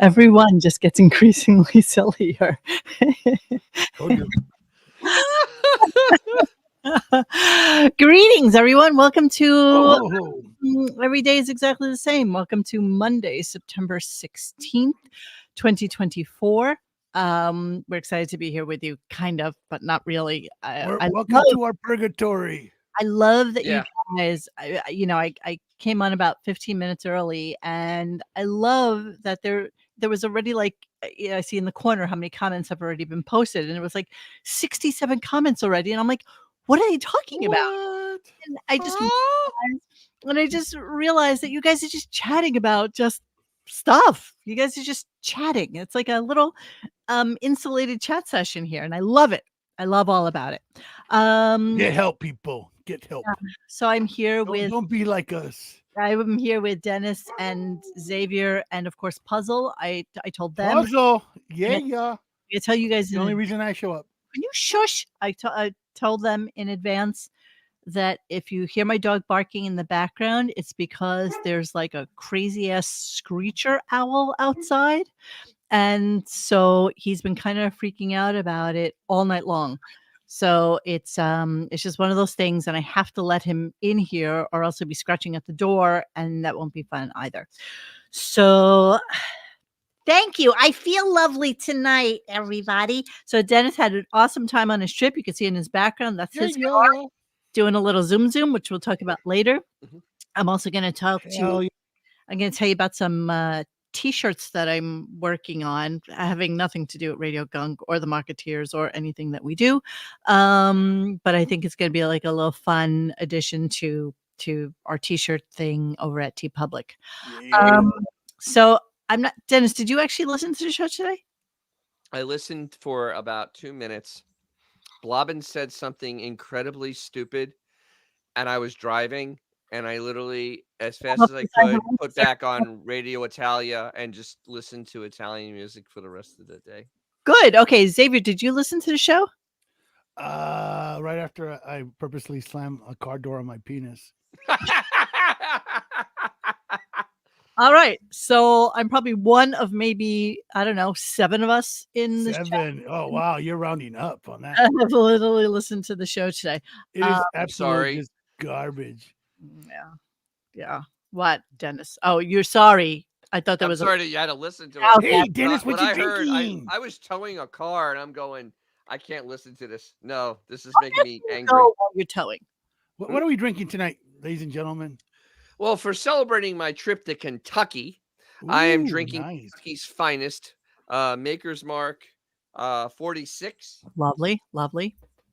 Everyone just gets increasingly sillier. Told you. Greetings, everyone. Welcome to Oh, Every Day is Exactly the Same. Welcome to Monday, September 16th, 2024. We're excited to be here with you, kind of, but not really. welcome to our purgatory. I love that Yeah. you guys, I came on about 15 minutes early, and I love that there was already I see in the corner how many comments have already been posted, and it was like 67 comments already. And I'm like, what are they talking about? What? And I just realized that you guys are just chatting about just stuff. You guys are just chatting. It's like a little insulated chat session here, and I love it. I love all about it. Get help, people. Get help. So I'm here with Don't be like us. I'm here with Dennis and Xavier, and of course Puzzle. I told them. Puzzle. Yeah. I tell you guys The only reason I show up. Can you shush? I told them in advance that if you hear my dog barking in the background, it's because there's like a crazy ass screecher owl outside. And so he's been kind of freaking out about it all night long. So it's just one of those things, and I have to let him in here or else he'll be scratching at the door, and that won't be fun either. So thank you. I feel lovely tonight, everybody. So Dennis had an awesome time on his trip. You can see in his background, that's his car, doing a little zoom, which we'll talk about later. Mhm. I'm also going to I'm going to tell you about some T-shirts that I'm working on, having nothing to do with RadioGunk or the Mockateers or anything that we do. But I think it's going to be like a little fun addition to our T-shirt thing over at TeePublic. Yeah. So I'm not, Dennis, did you actually listen to the show today? I listened for about 2 minutes. Blobbin said something incredibly stupid, and I was driving, and I literally, as fast as I could, put back on Radio Italia and just listened to Italian music for the rest of the day. Good. Okay, Xavier, did you listen to the show? Right after I purposely slammed a car door on my penis. All right. So I'm probably one of maybe, I don't know, 7 of us in the chat. 7. Oh, wow. You're rounding up on that. I have literally listened to the show today. It is absolutely sorry. just garbage. Yeah. What, Dennis? Oh, you're sorry. I thought there I'm was sorry that you had to listen to Oh, it. Hey, Dennis, what you I heard, drinking? I was towing a car, and I'm going, I can't listen to this. No, this is How making me you angry. know while you're towing. What are we drinking tonight, ladies and gentlemen? Well, for celebrating my trip to Kentucky, I am Ooh, drinking nice. Kentucky's finest, Maker's Mark 46. Lovely.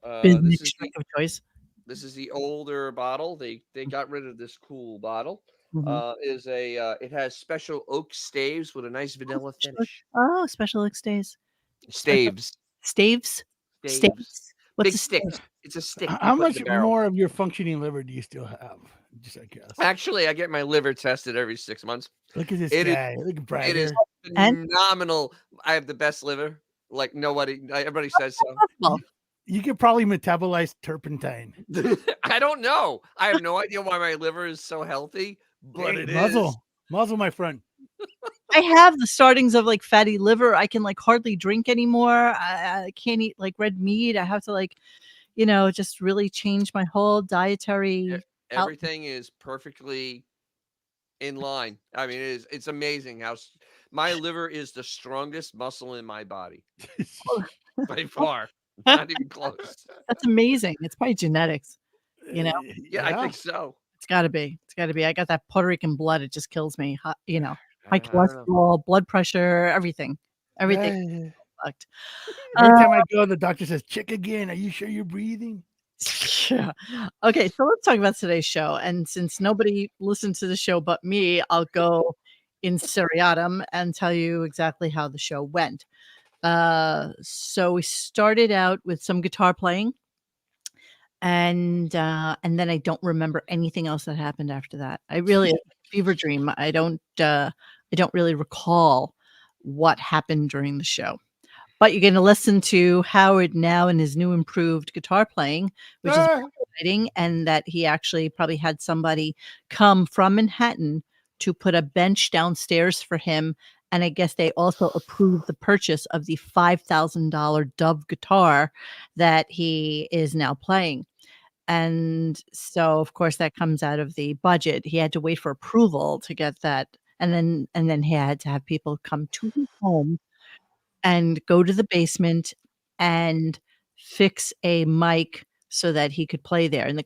This is Drink of choice. the older bottle. They got rid of this cool bottle. Mhm. It has special oak staves with a nice vanilla finish. Oh, special X days. Staves. Staves. What's Big a stick. stave? It's a stick. How you put in much the barrel. more of your functioning liver do you still have? Just I guess. Actually, I get my liver tested every 6 months. Look at this It is- guy. Look at Brad. It is And- phenomenal. I have the best liver. Like everybody says so. Well, You could probably metabolize turpentine. I don't know. I have no idea why my liver is so healthy, but Hey, it is. muzzle, my friend. I have the startings of like fatty liver. I can like hardly drink anymore. I can't eat like red meat. I have to like, just really change my whole dietary. Everything is perfectly in line. I mean, it's amazing how my liver is the strongest muscle in my body by far. Not even close. That's amazing. It's probably genetics. Yeah, I think so. It's got to be. I got that Puerto Rican blood. It just kills me. High I don't know. cholesterol, blood pressure, everything. Everything. Fucked. Every time I go, the doctor says, "Check again. Are you sure you're breathing?" Yeah. Okay, so let's talk about today's show. And since nobody listened to the show but me, I'll go in seriatim and tell you exactly how the show went. So we started out with some guitar playing, and then I don't remember anything else that happened after that. I really fever dream. I don't really recall what happened during the show. But you're going to listen to Howard now in his new improved guitar playing, which is very exciting, and that he actually probably had somebody come from Manhattan to put a bench downstairs for him And I guess they also approved the purchase of the $5,000 Dove guitar that he is now playing. And so, of course, that comes out of the budget. He had to wait for approval to get that, and then he had to have people come to his home and go to the basement and fix a mic so that he could play there. And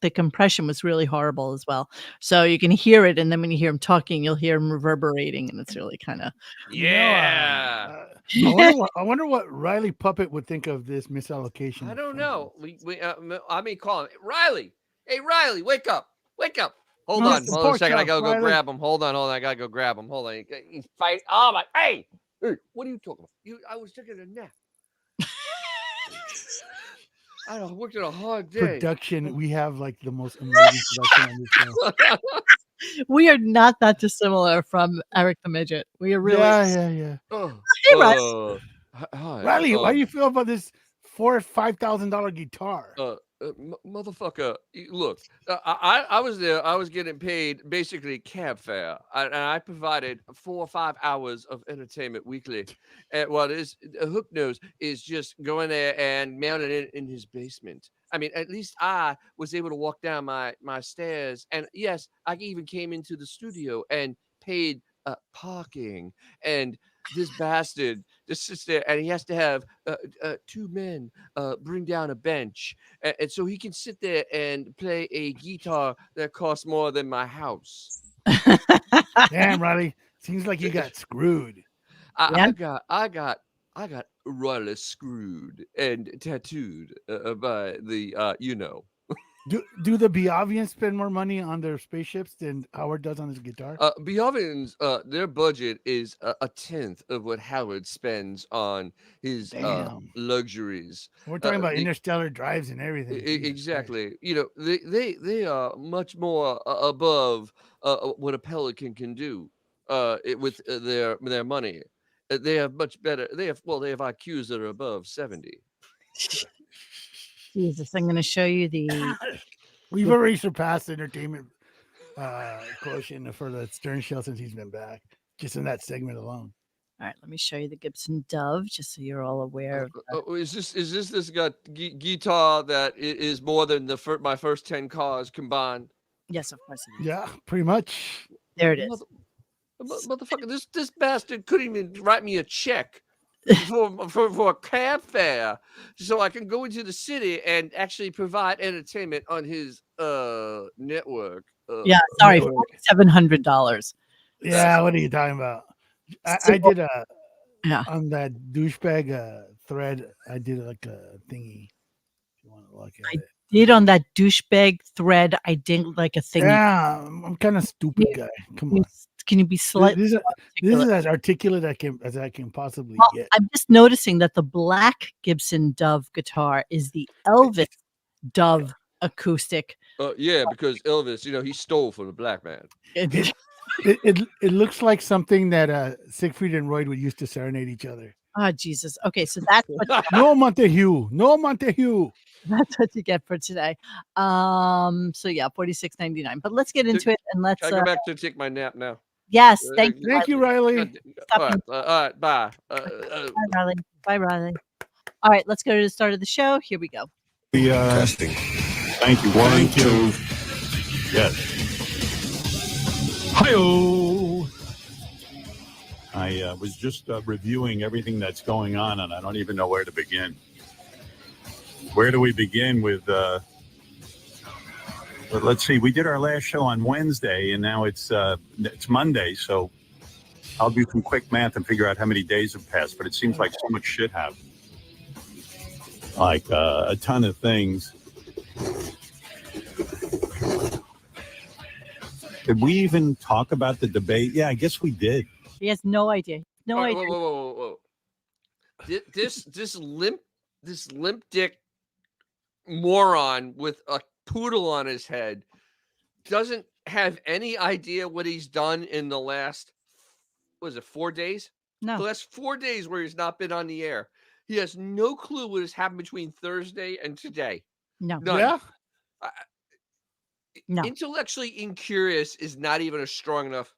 the compression was really horrible as well. So you can hear it, and then when you hear him talking, you'll hear him reverberating, and it's really kind of Yeah. I wonder what Riley Puppet would think of this misallocation. I of don't funds. know. I may call him. Riley. Hey, Riley, wake up. Wake up. Hold Yes, on. the Hold on a pork second. I chop, gotta go Riley. grab him. Hold on. I gotta go grab him. Hold on. He's fighting. Oh my. Hey, what are you talking about? I was taking a nap. I worked at a hard day. Production. We have like the most amazing production on this show. we are not that dissimilar from Eric the Midget. We are really Yeah. Hey, Riley. Hi. Riley, how do you feel about this $4,000 or $5,000 guitar? Motherfucker, look, I was there. I was getting paid basically cab fare, and I provided 4 or 5 hours of entertainment weekly. And what is Hook Nose is just going there and mounting it in his basement. I mean, at least I was able to walk down my stairs, and yes, I even came into the studio and paid parking. And this bastard just sits there, and he has to have 2 men bring down a bench, and so he can sit there and play a guitar that costs more than my house. Damn, Riley. Seems like you got screwed. I got Riley screwed and tattooed by the Do the Beovians spend more money on their spaceships than Howard does on his guitar? Beovians, their budget is a tenth of what Howard spends on his Damn. luxuries. We're talking about interstellar drives and everything. Jesus Exactly. They are much more above what a Pelican can do with their money. They have much better. They have IQs that are above 70. Jesus, I'm going to show you the. We've already surpassed the entertainment quotient for the Stern Show since he's been back, just in that segment alone. All right, let me show you the Gibson Dove, just so you're all aware of. Is this guitar that is more than my first 10 cars combined? Yes, of course it is. Yeah, pretty much. There it is. Motherfucker, this bastard couldn't even write me a check for a cab fare so I can go into the city and actually provide entertainment on his network. Yeah, sorry, $700. Yeah, what are you talking about? I did yeah on that douchebag thread. I did like a thingy. If you want to look at it. Did on that douchebag thread. I did like a thing. Yeah, I'm kind of stupid guy. Come on. Can you be slightly? This is as articulate as I can possibly get. I'm just noticing that the black Gibson Dove guitar is the Elvis Dove acoustic. Yeah, because Elvis, he stole from the black man. It looks like something that Siegfried and Roy would use to serenade each other. Oh, Jesus. Okay, so that's what No Montague. That's what you get for today. So yeah, $46.99. But let's get into it and let's Can I go back to take my nap now? Yes, thank you, Riley. All right, bye. Bye, Riley. Bye, Riley. All right, let's go to the start of the show. Here we go. Testing. Thank you. 1, 2. Yes. Hi-oh. I was just reviewing everything that's going on, and I don't even know where to begin. Where do we begin with? But let's see. We did our last show on Wednesday, and now it's Monday. So I'll do some quick math and figure out how many days have passed. But it seems like so much shit happened, like a ton of things. Did we even talk about the debate? Yeah, I guess we did. He has no idea. No idea. Whoa. This limp dick moron with a poodle on his head doesn't have any idea what he's done in the last 4 days? No. The last 4 days where he's not been on the air. He has no clue what has happened between Thursday and today. No. None. Yeah. No. Intellectually incurious is not even a strong enough.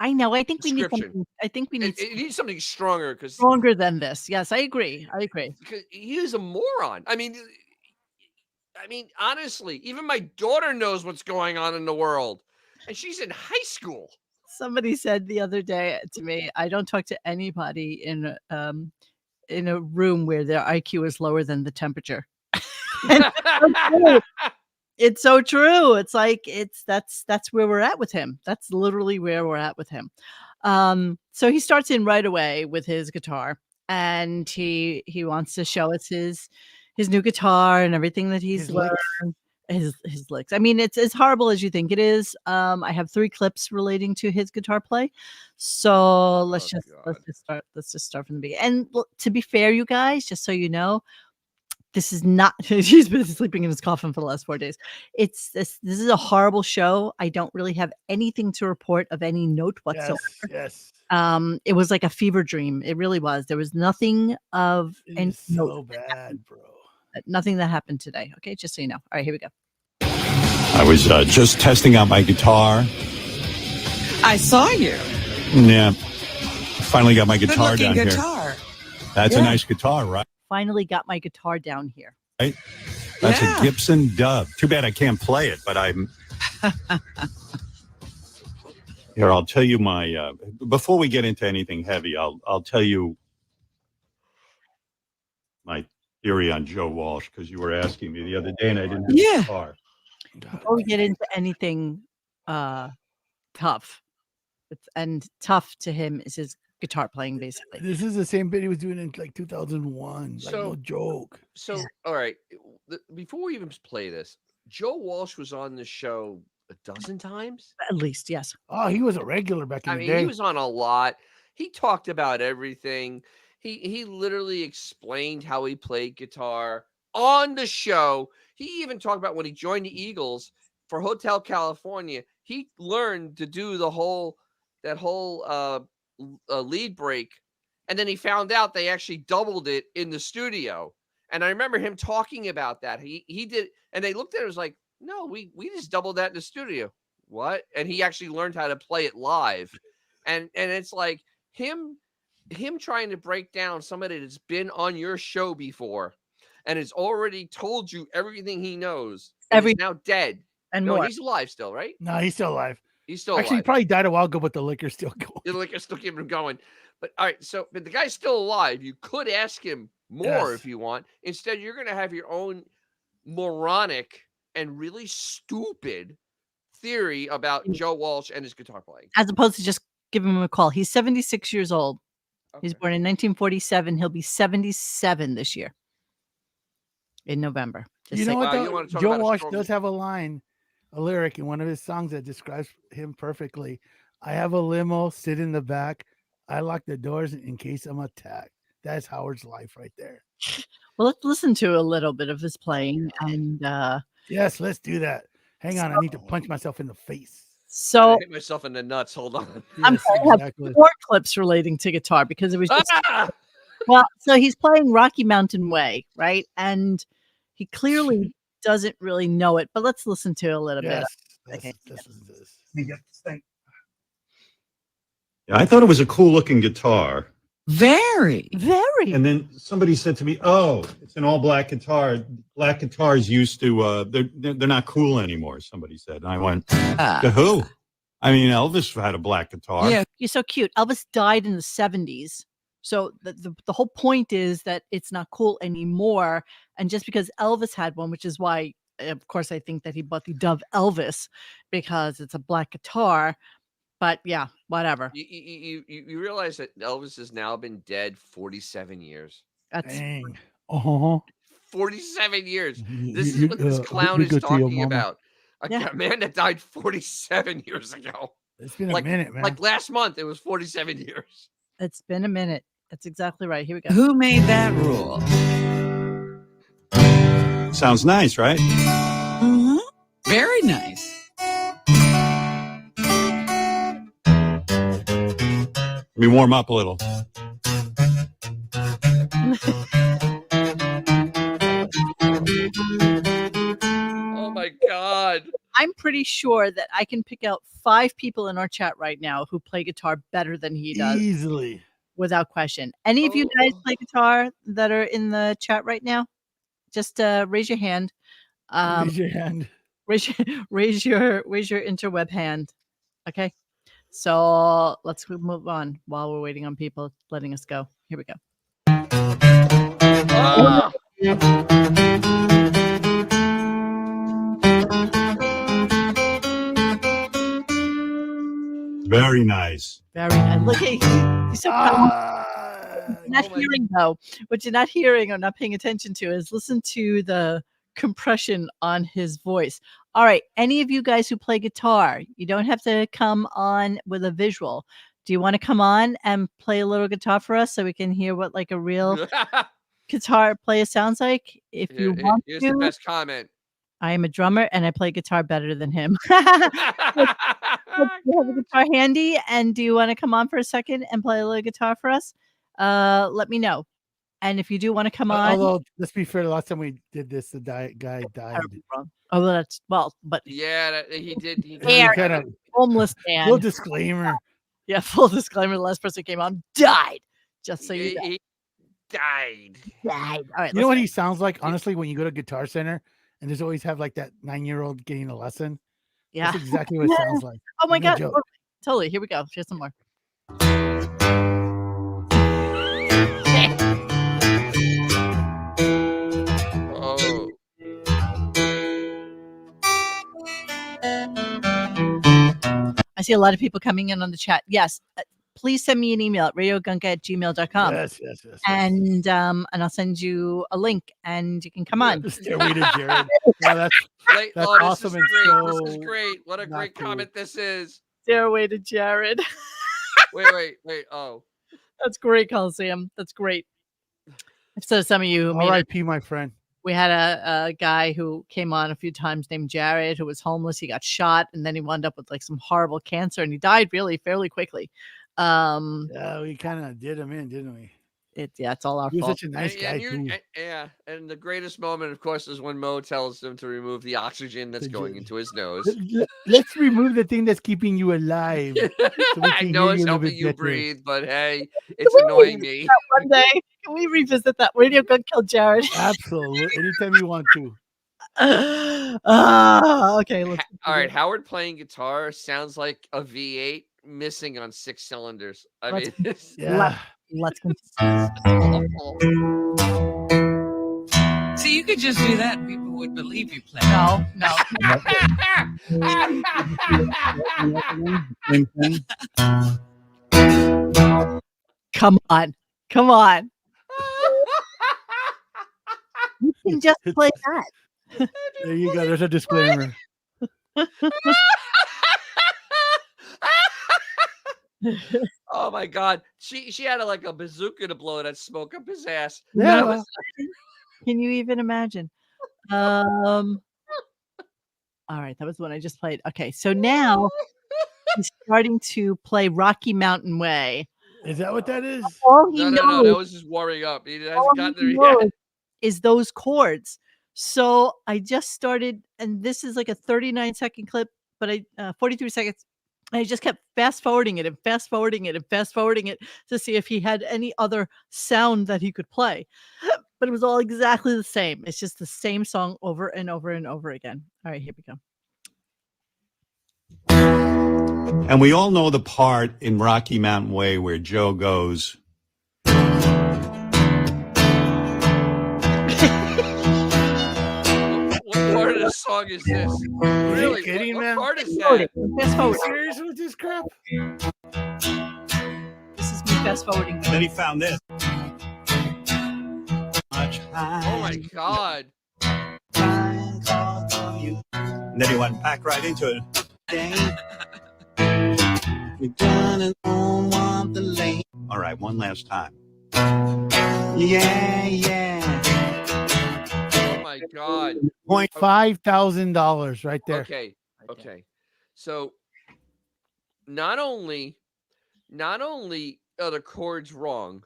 I know. I think we need description. something. I think we need It needs something stronger because stronger than this. Yes, I agree. I agree. he is a moron. I mean, honestly, even my daughter knows what's going on in the world, and she's in high school. Somebody said the other day to me, I don't talk to anybody in a room where their IQ is lower than the temperature. And it's so true. It's like that's where we're at with him. That's literally where we're at with him. So he starts in right away with his guitar, and he wants to show us his new guitar and everything that he's learned. His licks. I mean, it's as horrible as you think it is. I have 3 clips relating to his guitar play. So let's just start from the beginning. And to be fair, you guys, just so you know, this is not. He's been sleeping in his coffin for the last 4 days. This is a horrible show. I don't really have anything to report of any note whatsoever. Yes. It was like a fever dream. It really was. There was nothing of any so note. bad, bro. Nothing that happened today. Okay, just so you know. All right, here we go. I was just testing out my guitar. I saw you. Yeah. Finally got my guitar down here. That's a nice guitar, right? Finally got my guitar down here. Right? That's a Gibson Dub. Too bad I can't play it, but I'm... Here, I'll tell you my... before we get into anything heavy, I'll tell you my theory on Joe Walsh, because you were asking me the other day and I didn't have a guitar. Before we get into anything tough, and tough to him is his guitar playing, basically. This is the same bit he was doing in like 2001. Like, no joke. So, all right, before we even play this, Joe Walsh was on the show a dozen times? At least, yes. Oh, he was a regular back in the day. He was on a lot. He talked about everything. He literally explained how he played guitar on the show. He even talked about when he joined the Eagles for Hotel California. He learned to do that whole lead break, and then he found out they actually doubled it in the studio. And I remember him talking about that. He did, and they looked at it, was like, no, we just doubled that in the studio. What? And he actually learned how to play it live. And it's like him trying to break down somebody that's been on your show before and has already told you everything he knows. He's now dead. And no, more. he's alive still, right? No, he's still alive. He's still Actually, alive. he probably died a while ago, but the liquor's still going. The liquor's still keeping him going. But all right, but the guy's still alive. You could ask him more if you want. Instead, you're going to have your own moronic and really stupid theory about Joe Walsh and his guitar playing. As opposed to just giving him a call. He's 76 years old. Okay. He's born in 1947. He'll be 77 this year in November. You know what, though? Joe Walsh does have a lyric in one of his songs that describes him perfectly. I have a limo, sit in the back. I lock the doors in case I'm attacked. That's Howard's life right there. Well, let's listen to a little bit of his playing. And yes, let's do that. Hang on. I need to punch myself in the face. So I hit myself in the nuts. Hold on. I'm going to have 4 clips relating to guitar because it was just well, so he's playing Rocky Mountain Way, right? And he clearly doesn't really know it, but let's listen to a little bit. Okay. This is this. Yeah, I thought it was a cool looking guitar. Very. And then somebody said to me, "Oh, it's an all black guitar. Black guitars used to they're not cool anymore." Somebody said, and I went, "To who?" I mean, Elvis had a black guitar. Yeah. You're so cute. Elvis died in the 70s. So the whole point is that it's not cool anymore. And just because Elvis had one, which is why, of course, I think that he bought the Dove Elvis because it's a black guitar. But yeah, whatever. You realize that Elvis has now been dead 47 years. That's Dang. 47 years. This is what this clown is talking about. A man that died 47 years ago. It's been a minute, man. Like last month, it was 47 years. It's been a minute. That's exactly right. Here we go. Who made that rule? Sounds nice, right? Mm-hmm. Very nice. Let me warm up a little. Oh my God. God. I'm pretty sure that I can pick out 5 people in our chat right now who play guitar better than he does. Easily. Without question. Any of you guys play guitar that are in the chat right now? Just raise your hand. Raise your hand. Raise your interweb hand. Okay. So let's move on while we're waiting on people letting us go. Here we go. Ah! Very nice. Very nice. Look at he's so not hearing though. What you're not hearing or not paying attention to is listen to the compression on his voice. All right. Any of you guys who play guitar, you don't have to come on with a visual. Do you want to come on and play a little guitar for us so we can hear what like a real guitar player sounds like? If you want Here's to, the best comment. I am a drummer and I play guitar better than him. Do you have a guitar handy? And do you want to come on for a second and play a little guitar for us? Let me know. And if you do want to come on, although let's be fair, the last time we did this, the guy died. Oh, well, but yeah, he did. He kind of homeless man. Full disclaimer. Yeah, full disclaimer. The last person who came on died. Just so you know. He died. All right. You know what he sounds like? Honestly, when you go to Guitar Center and there's always have like that 9-year-old getting a lesson. Yeah, that's exactly what it sounds like. Oh my God! Joke. Totally. Here we go. Here's some more. Oh. I see a lot of people coming in on the chat. Yes. Please send me an email at radiogunk@gmail.com. Yes. And I'll send you a link and you can come on. Stairway to Jared. Yeah, that's awesome. This is great. What a great comment this is. Stairway to Jared. Wait. Oh. That's great, Coliseum. That's great. So some of you. R.I.P. my friend. We had a guy who came on a few times named Jared, who was homeless. He got shot and then he wound up with like some horrible cancer and he died really fairly quickly. Yeah, we kind of did him in, didn't we? It's all our fault. He was such a nice guy too. Yeah, and the greatest moment, of course, is when Mo tells him to remove the oxygen that's going into his nose. Let's remove the thing that's keeping you alive. So I know it's helping you breathe, but hey, it's annoying me. One day, can we revisit that? Radio Gun killed Jared. Absolutely, anytime you want to. Okay. All right, Howard playing guitar sounds like a V8 missing on 6 cylinders. Let's continue. So you could just do that and people would believe you play. No. Come on. You can just play that. There you go. There's a disclaimer. Oh my God, she had like a bazooka to blow that smoke up his ass. Yeah. Can you even imagine? All right, that was the one I just played. Okay, so now he's starting to play Rocky Mountain Way. Is that what that is? All he knows, No, that was just warming up. He hasn't gotten there yet. Is those chords. So I just started, and this is like a 39-second clip, but 43 seconds. I just kept fast forwarding it to see if he had any other sound that he could play. But it was all exactly the same. It's just the same song over and over and over again. All right, here we go. And we all know the part in Rocky Mountain Way where Joe goes, What part of the song is this? Really? Kidding, what man? part is that? Fast forward. Serious with this crap? This is me fast forwarding. then he found this. Oh my God. And then he went back right into it. All right, one last time. Yeah. Oh my God. $5,000 right there. Okay. So not only are the chords wrong,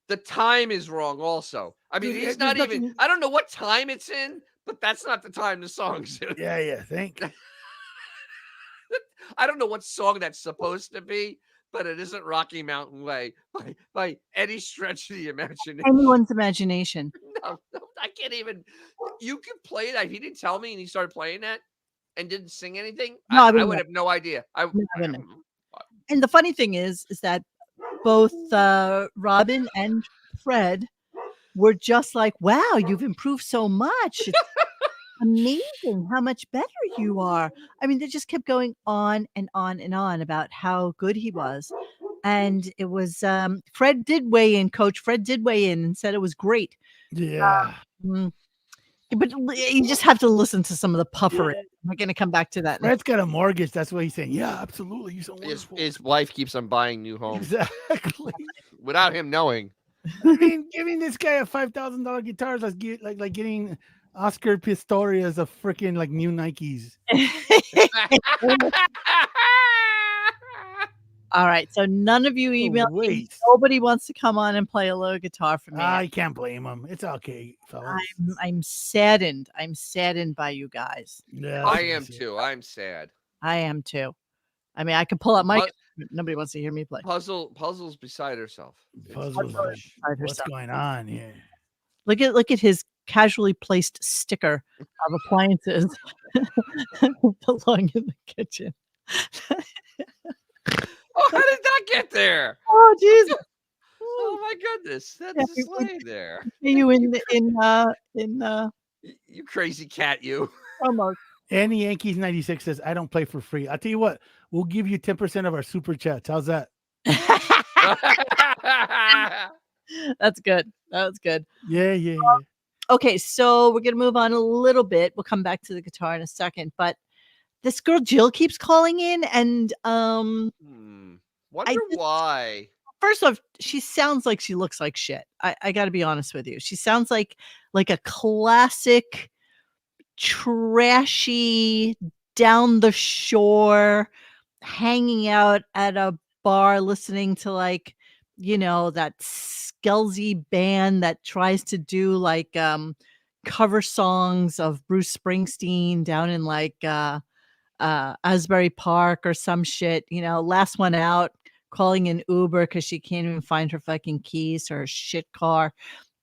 the time is wrong also. I mean, Dude, he's there's not even, I don't know what time it's in, But that's not the time the song's in. Yeah. Think. I don't know what song that's supposed to be, but it isn't Rocky Mountain Way by any stretch of the imagination. Anyone's imagination. No, I can't even. You can play that. If he didn't tell me and he started playing that and didn't sing anything, No, I would have no idea. I wouldn't know. And the funny thing is that both Robin and Fred were just like, wow, you've improved so much. It's amazing how much better you are. I mean, they just kept going on and on and on about how good he was. And it was Fred did weigh in, Coach Fred did weigh in and said it was great. Yeah. But you just have to listen to some of the puffery. We're going to come back to that. Fred's got a mortgage. That's what he's saying. Yeah, absolutely. You're so wonderful. His wife keeps on buying new homes. Exactly. Without him knowing. I mean, giving this guy a $5,000 guitar is like getting Oscar Pistorius a freaking like new Nikes. All right, so none of you emailed me. Nobody wants to come on and play a little guitar for me. I can't blame him. It's okay, fellas. I'm saddened. I'm saddened by you guys. Yeah, I am too. I'm sad. I am too. I mean, I could pull up my. Nobody wants to hear me play. Puzzle's beside herself. Puzzle's what's going on here? Look at his casually placed sticker of appliances belong in the kitchen. Oh, how did that get there? Oh, Jesus! Oh my goodness, that's a sleigh there. You in you crazy cat, you. Almost. Annie Yankees 96 says, "I don't play for free. I'll tell you what. We'll give you 10% of our super chats. How's that?" That's good. That was good. Yeah. Okay, so we're gonna move on a little bit. We'll come back to the guitar in a second, but this girl Jill keeps calling in, and wonder why. First off, she sounds like she looks like shit. I got to be honest with you. She sounds like a classic, trashy, down the shore, hanging out at a bar, listening to like, that Skelzy band that tries to do like cover songs of Bruce Springsteen down in like Asbury Park or some shit, last one out, calling an Uber because she can't even find her fucking keys or her shit car.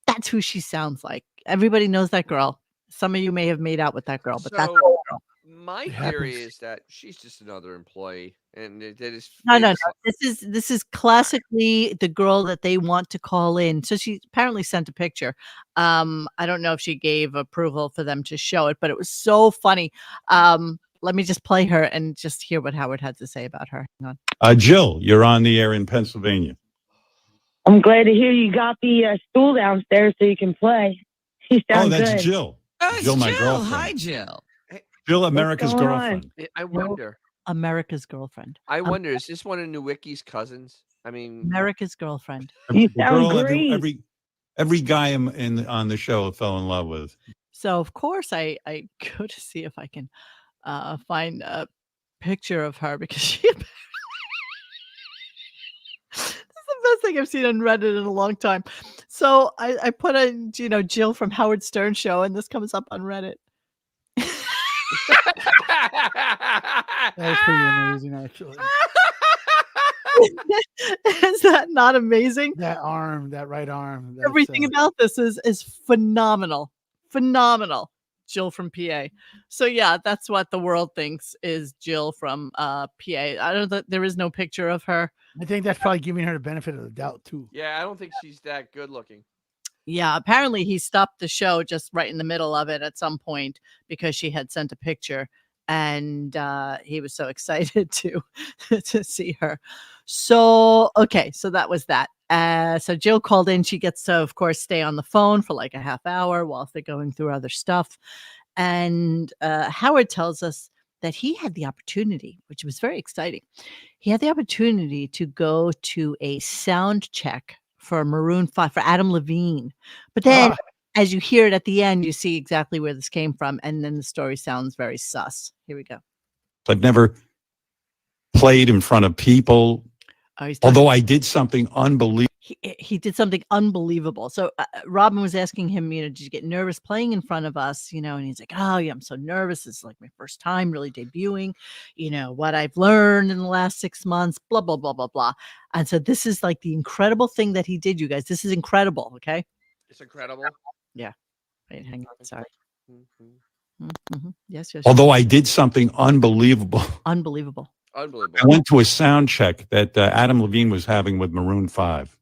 That's who she sounds like. Everybody knows that girl. Some of you may have made out with that girl, but that's the girl. My theory is that she's just another employee, and it is no. This is classically the girl that they want to call in. So she apparently sent a picture. I don't know if she gave approval for them to show it, but it was so funny. Let me just play her and just hear what Howard had to say about her. Hang on. Jill, you're on the air in Pennsylvania. I'm glad to hear you got the stool downstairs so you can play. She sounds that's good. Jill. Jill, my girlfriend. Hi, Jill. Jill, America's girlfriend. I wonder. America's girlfriend. I wonder, is this one of Nowicki's cousins? I mean, America's girlfriend. You sound great. Every guy on the show fell in love with. So of course I go to see if I can find a picture of her because she. This is the best thing I've seen on Reddit in a long time. So I put in Jill from Howard Stern show, and this comes up on Reddit. That was pretty amazing, actually. Is that not amazing? That right arm. Everything about this is phenomenal. Jill from PA. So yeah, that's what the world thinks is Jill from PA. I don't know, there is no picture of her. I think that's probably giving her the benefit of the doubt too. Yeah, I don't think she's that good looking. Yeah, apparently he stopped the show just right in the middle of it at some point because she had sent a picture, and he was so excited to see her. So okay, so that was that. So Jill called in. She gets to, of course, stay on the phone for like a half hour whilst they're going through other stuff. And Howard tells us that he had the opportunity, which was very exciting. He had the opportunity to go to a sound check for Maroon 5, for Adam Levine. But then as you hear it at the end, you see exactly where this came from. And then the story sounds very sus. Here we go. I've never played in front of people. Although I did something unbelievable. He did something unbelievable. So Robin was asking him, did you get nervous playing in front of us? And he's like, oh yeah, I'm so nervous. This is like my first time really debuting, what I've learned in the last 6 months, blah, blah, blah, blah, blah. And so this is like the incredible thing that he did, you guys. This is incredible. Okay. It's incredible. Yeah. Wait, hang on. Sorry. Yes. Although I did something unbelievable. Unbelievable. I went to a sound check that Adam Levine was having with Maroon 5.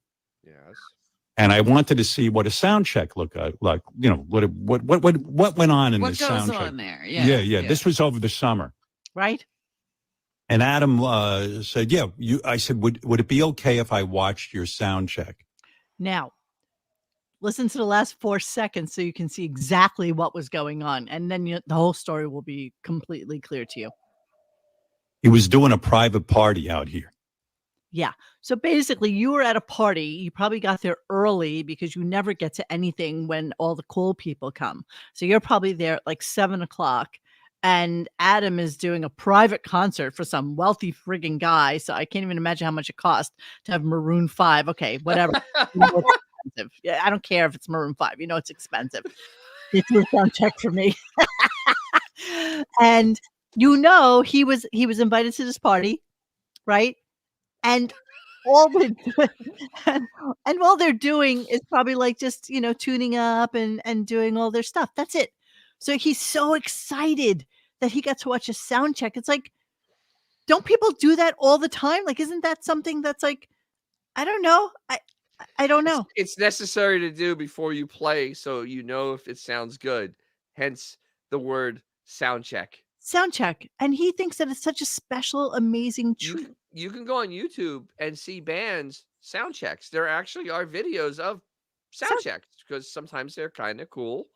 Yes. And I wanted to see what a sound check looked like. What went on in this sound check? What goes on there? Yeah. This was over the summer. Right. And Adam said, "Yeah." I said, "Would it be okay if I watched your sound check?" Now, listen to the last 4 seconds so you can see exactly what was going on, and then the whole story will be completely clear to you. He was doing a private party out here. Yeah. So basically, you were at a party. You probably got there early because you never get to anything when all the cool people come. So you're probably there at like 7:00. And Adam is doing a private concert for some wealthy friggin' guy. So I can't even imagine how much it cost to have Maroon 5. Okay, whatever. It's expensive. Yeah, I don't care if it's Maroon 5. It's expensive. It's a sound check for me. And he was invited to this party, right? And all they're doing is probably like just tuning up and doing all their stuff. That's it. So he's so excited that he got to watch a sound check. It's like, don't people do that all the time? Like, isn't that something that's like, I don't know. I don't know. It's necessary to do before you play, so if it sounds good. Hence the word sound check. Sound check. And he thinks that it's such a special, amazing treat. You can go on YouTube and see bands sound checks. There actually are videos of sound checks because sometimes they're kind of cool.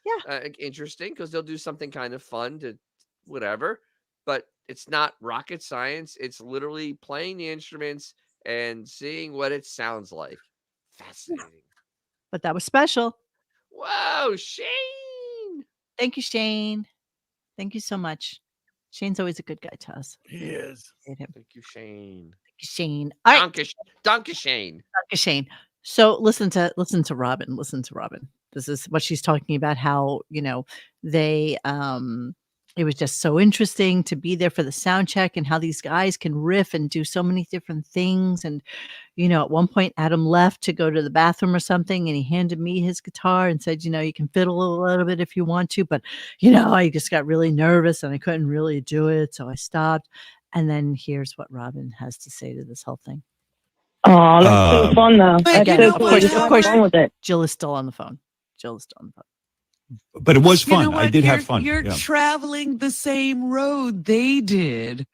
Yeah. Interesting because they'll do something kind of fun to whatever, but it's not rocket science. It's literally playing the instruments and seeing what it sounds like. Fascinating. But that was special. Whoa, Shane. Thank you, Shane. Thank you so much. Shane's always a good guy to us. He is. Thank you, Shane. Thank you, Shane. All right. Danke, Shane. Danke, Shane. So listen to Robin. Listen to Robin. This is what she's talking about, how, they, it was just so interesting to be there for the sound check and how these guys can riff and do so many different things. And, at one point Adam left to go to the bathroom or something and he handed me his guitar and said, you can fiddle a little bit if you want to, but, I just got really nervous and I couldn't really do it. So I stopped. And then here's what Robin has to say to this whole thing. Oh, that's so fun though. Of course, fun with it. Jill is still on the phone. But it was fun. I did have fun. You're traveling the same road they did,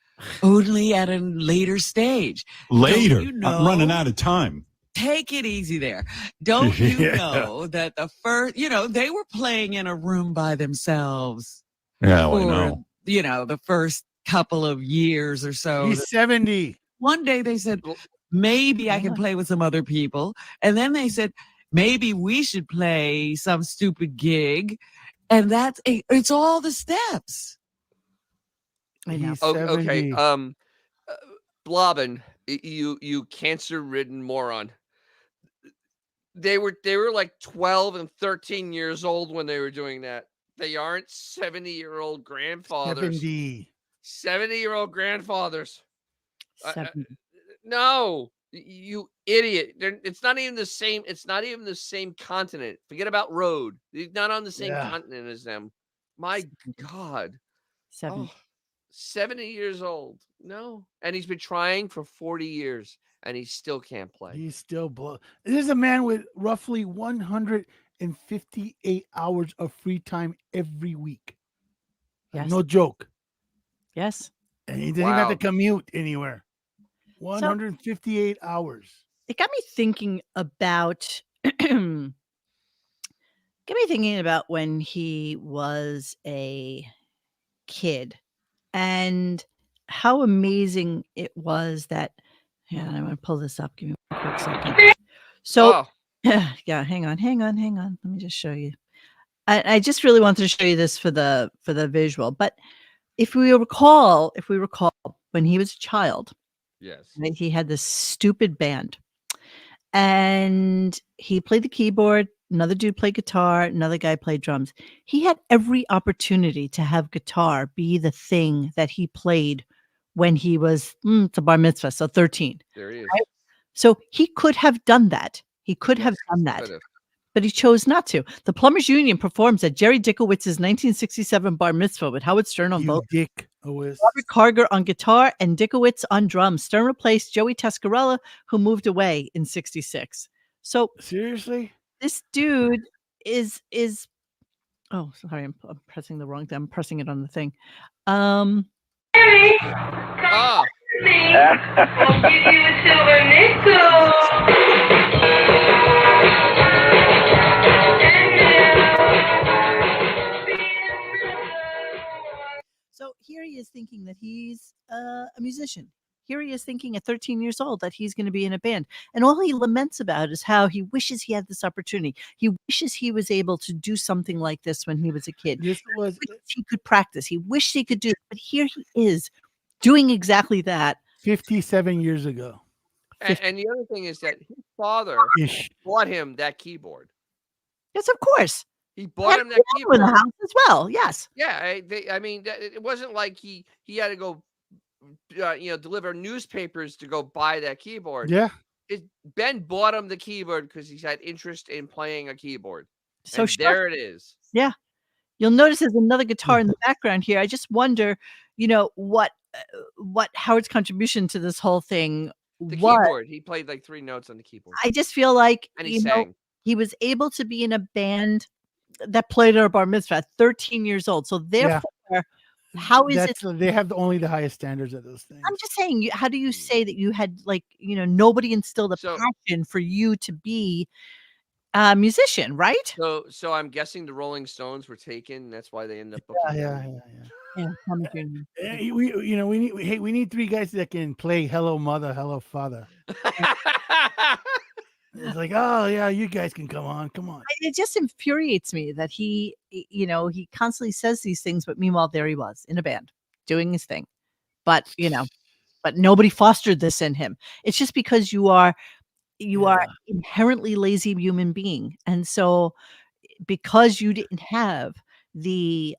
only at a later stage. Later. I'm running out of time. Take it easy there. Don't you know that the first, they were playing in a room by themselves. Yeah, I know. The first couple of years or so. He's 70. One day they said, maybe I can play with some other people. And then they said, maybe we should play some stupid gig. And it's all the steps. I know. Okay. Blobbin, you cancer-ridden moron. They were like 12 and 13 years old when they were doing that. They aren't 70-year-old grandfathers. 70-year-old grandfathers. No. You idiot. It's not even the same. It's not even the same continent. Forget about road. They're not on the same continent as them. My God. 70 years old. No. And he's been trying for 40 years and he still can't play. He's still There's a man with roughly 158 hours of free time every week. Yes. No joke. Yes. And he doesn't have to commute anywhere. 158 hours. It got me thinking about when he was a kid and how amazing it was that I'm going to pull this up. Give me a quick second. So yeah, hang on. Let me just show you. I just really wanted to show you this for the visual, but if we recall when he was a child, Yes. Right? He had this stupid band. And he played the keyboard. Another dude played guitar. Another guy played drums. He had every opportunity to have guitar be the thing that he played when he was it's a bar mitzvah, so 13. There he is. Right? So he could have done that. He could have Yes, done that. could've. But he chose not to. The Plumbers Union performs at Jerry Dickowitz's 1967 bar mitzvah with Howard Stern on vocals, Dickowitz. Robert Karger on guitar, and Dickowitz on drums. Stern replaced Joey Tascarella, who moved away in 66. So Seriously? this dude is oh, sorry, I'm pressing the wrong thing. I'm pressing it on the thing. Ah, I'll give you a silver nickel. So here he is thinking that he's a musician. Here he is thinking at 13 years old that he's going to be in a band. And all he laments about is how he wishes he had this opportunity. He wishes he was able to do something like this when he was a kid. This was He wished he could practice. He wished he could do it. But here he is doing exactly that. 57 years ago. and the other thing is that his father Ish. bought him that keyboard. Yes, of course. He bought him that In keyboard. the house as well. Yes. Yeah, I mean, it wasn't like he had to go, deliver newspapers to go buy that keyboard. Yeah. Ben bought him the keyboard because he's had interest in playing a keyboard. So And sure. there it is. Yeah. You'll notice there's another guitar in the background here. I just wonder, what Howard's contribution to this whole thing The was. keyboard. He played like 3 notes on the keyboard. I just feel like And he sang. he was able to be in a band that played at a bar mitzvah at 13 years old. So therefore, how is it? They have only the highest standards of those things. I'm just saying, how do you say that you had nobody instilled a So- passion for you to be a musician, right? So I'm guessing the Rolling Stones were taken. That's why they ended up. Yeah. Yeah, Tommy Jr. We need 3 guys that can play Hello Mother, Hello Father. It's like, oh yeah, you guys can come on. It just infuriates me that he constantly says these things, but meanwhile, there he was in a band doing his thing. But nobody fostered this in him. It's just because you are inherently lazy human being. And so because you didn't have the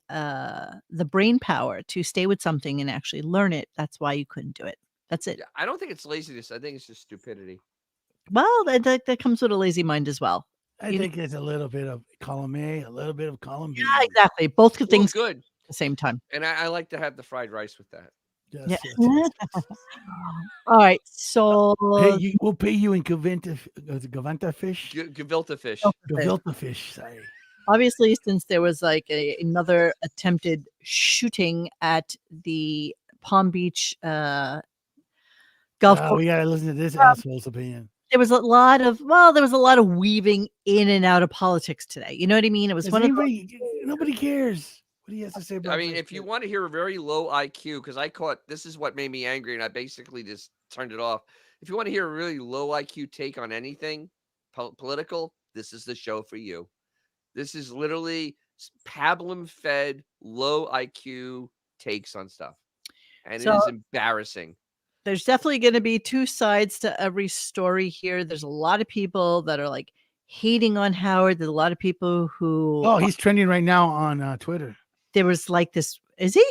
brain power to stay with something and actually learn it, that's why you couldn't do it. That's it. Yeah, I don't think it's laziness. I think it's just stupidity. Well, that comes with a lazy mind as well. I think it's a little bit of column A, a little bit of column B. Yeah, exactly. Both Well, things at good. the same time. And I like to have the fried rice with that. Yes, Yeah. yes. All right. So We'll pay you in Gavanta fish. Gefilte fish. Gefilte fish, sorry. obviously, since there was like another attempted shooting at the Palm Beach golf course, We gotta listen to this asshole's opinion. there was a lot of weaving in and out of politics today. You know what I mean? It was Nobody cares what he has to say about I mean, this if you shit. want to hear a very low IQ, because this is what made me angry, and I basically just turned it off. If you want to hear a really low IQ take on anything political, this is the show for you. This is literally pablum-fed, low IQ takes on stuff, and it is embarrassing. There's definitely going to be 2 sides to every story here. There's a lot of people that are like hating on Howard. There's a lot of people who. Oh, he's trending right now on Twitter. There was like this. Is he?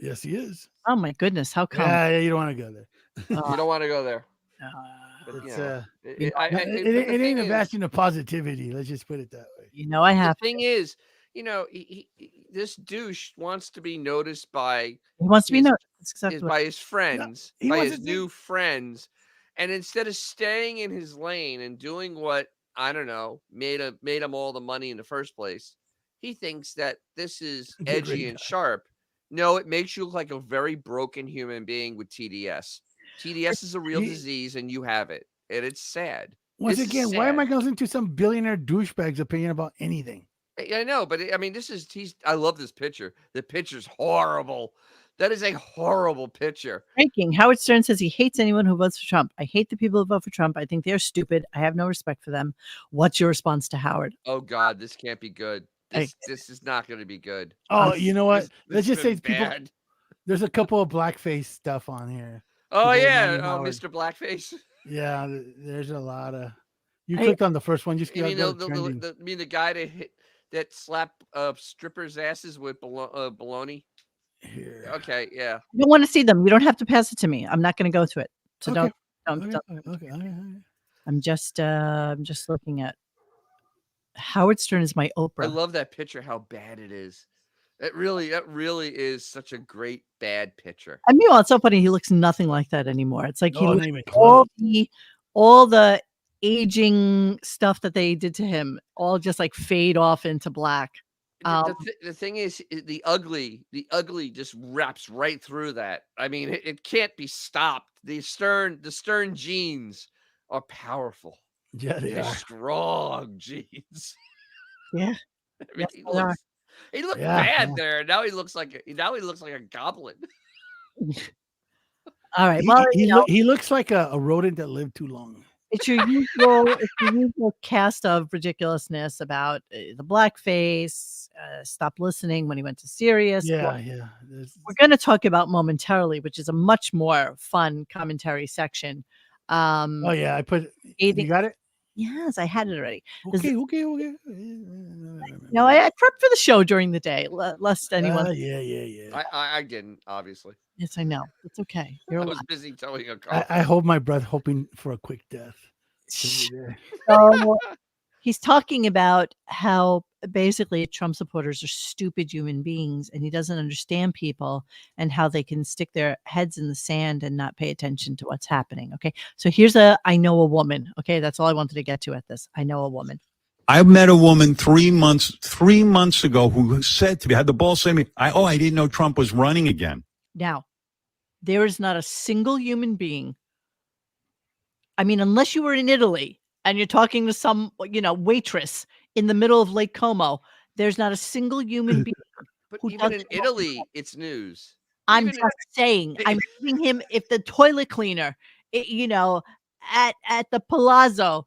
Yes, he is. Oh my goodness! How come? Yeah, you don't want to go there. You don't want to go there. But, It ain't a bastion of positivity. Let's just put it that way. I have. The thing is, this douche wants to be noticed by. He wants to be noticed. That's exactly by his friends, he by wants his to new friends, and instead of staying in his lane and doing what I don't know made him all the money in the first place, he thinks that this is He's a edgy great and guy. sharp. No, it makes you look like a very broken human being with TDS. TDS is a real disease, and you have it, and it's sad. Once This is again, why am I sad. going to listen to some billionaire douchebag's opinion about anything? I know, but I mean, I love this picture. The picture's horrible. That is a horrible picture. breaking. Howard Stern says he hates anyone who votes for Trump. I hate the people who vote for Trump. I think they're stupid. I have no respect for them. What's your response to Howard? Oh God, this can't be good. This is not going to be good. Oh, you know what? This Let's just say been bad. there's a couple of blackface stuff on here. Oh whole yeah, Ronnie oh Howard. Mr. Blackface. Yeah, there's a lot of. You I- clicked on the first one. Just You mean go to trending. the guy that slap strippers' asses with baloney? Here. Okay, yeah. You don't want to see them. You don't have to pass it to me. I'm not going to go to it. So Okay. don't. Okay. I'm just looking at Howard Stern is my I Oprah. love that picture. How bad it is. That really is such a great bad picture. I mean, well, it's so funny. He looks nothing like that anymore. It's like he No, looks not even close. all the aging stuff that they did to him, all just like fade off into black. The thing is, the ugly just wraps right through that. I mean, it can't be stopped. The Stern genes are powerful. Yeah, They're strong genes. Yeah. I mean, Yes, he looked Yeah, bad yeah. there. Now he looks like a goblin. All right. Well, He looks like a rodent that lived too long. it's your usual cast of ridiculousness about the blackface. Stop listening when he went to Sirius. Yeah. We're going to talk about momentarily, which is a much more fun commentary section. Oh yeah, I put. You got it. Yes, I had it already. Okay. No, I prepped for the show during the day, lest anyone. Yeah. I didn't, obviously. Yes, I know. It's okay. You're I alive. was busy towing a car. I hold my breath, hoping for a quick death. So he's talking about how basically Trump supporters are stupid human beings and he doesn't understand people and how they can stick their heads in the sand and not pay attention to what's happening. Okay. So here's I know a woman. Okay. That's all I wanted to get to at this. I know a woman. I met a woman 3 months ago who said to me, had the ball say to me, I didn't know Trump was running again. Now, there is not a single human being. I mean, unless you were in Italy and you're talking to some, waitress in the middle of Lake Como, there's not a single human being. But who even in doesn't Italy, it's news. I'm Even just saying, I'm giving him, if the toilet cleaner, at the Palazzo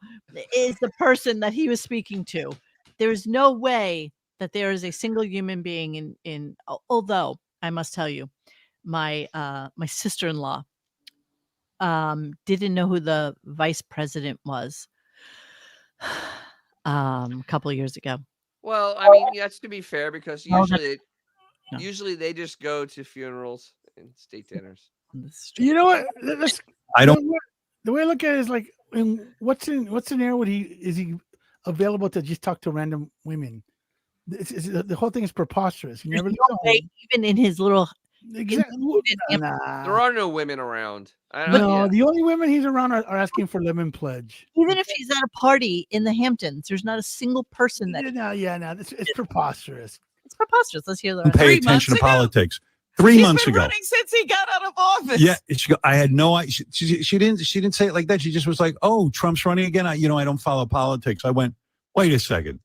is the person that he was speaking to, there's no way that there is a single human being although I must tell you, my sister-in-law didn't know who the vice president was a couple of years ago. Well, I mean, that's to be fair because No, usually they just go to funerals and state dinners. You know what? I don't. The way I look at it is like, what scenario is he available to just talk to random women? The whole thing is preposterous. You never know. Even in his little. Exactly. There are no women around. The only women he's around are asking for lemon pledge. Even if he's at a party in the Hamptons, there's not a single person that. It's preposterous. It's preposterous. Let's hear the Don't rest. pay attention to politics. 3 He's months been ago. running since he got out of office. Yeah, I had no idea. She didn't say it like that. She just was like, "Oh, Trump's running again." I don't follow politics. I went, "Wait a second.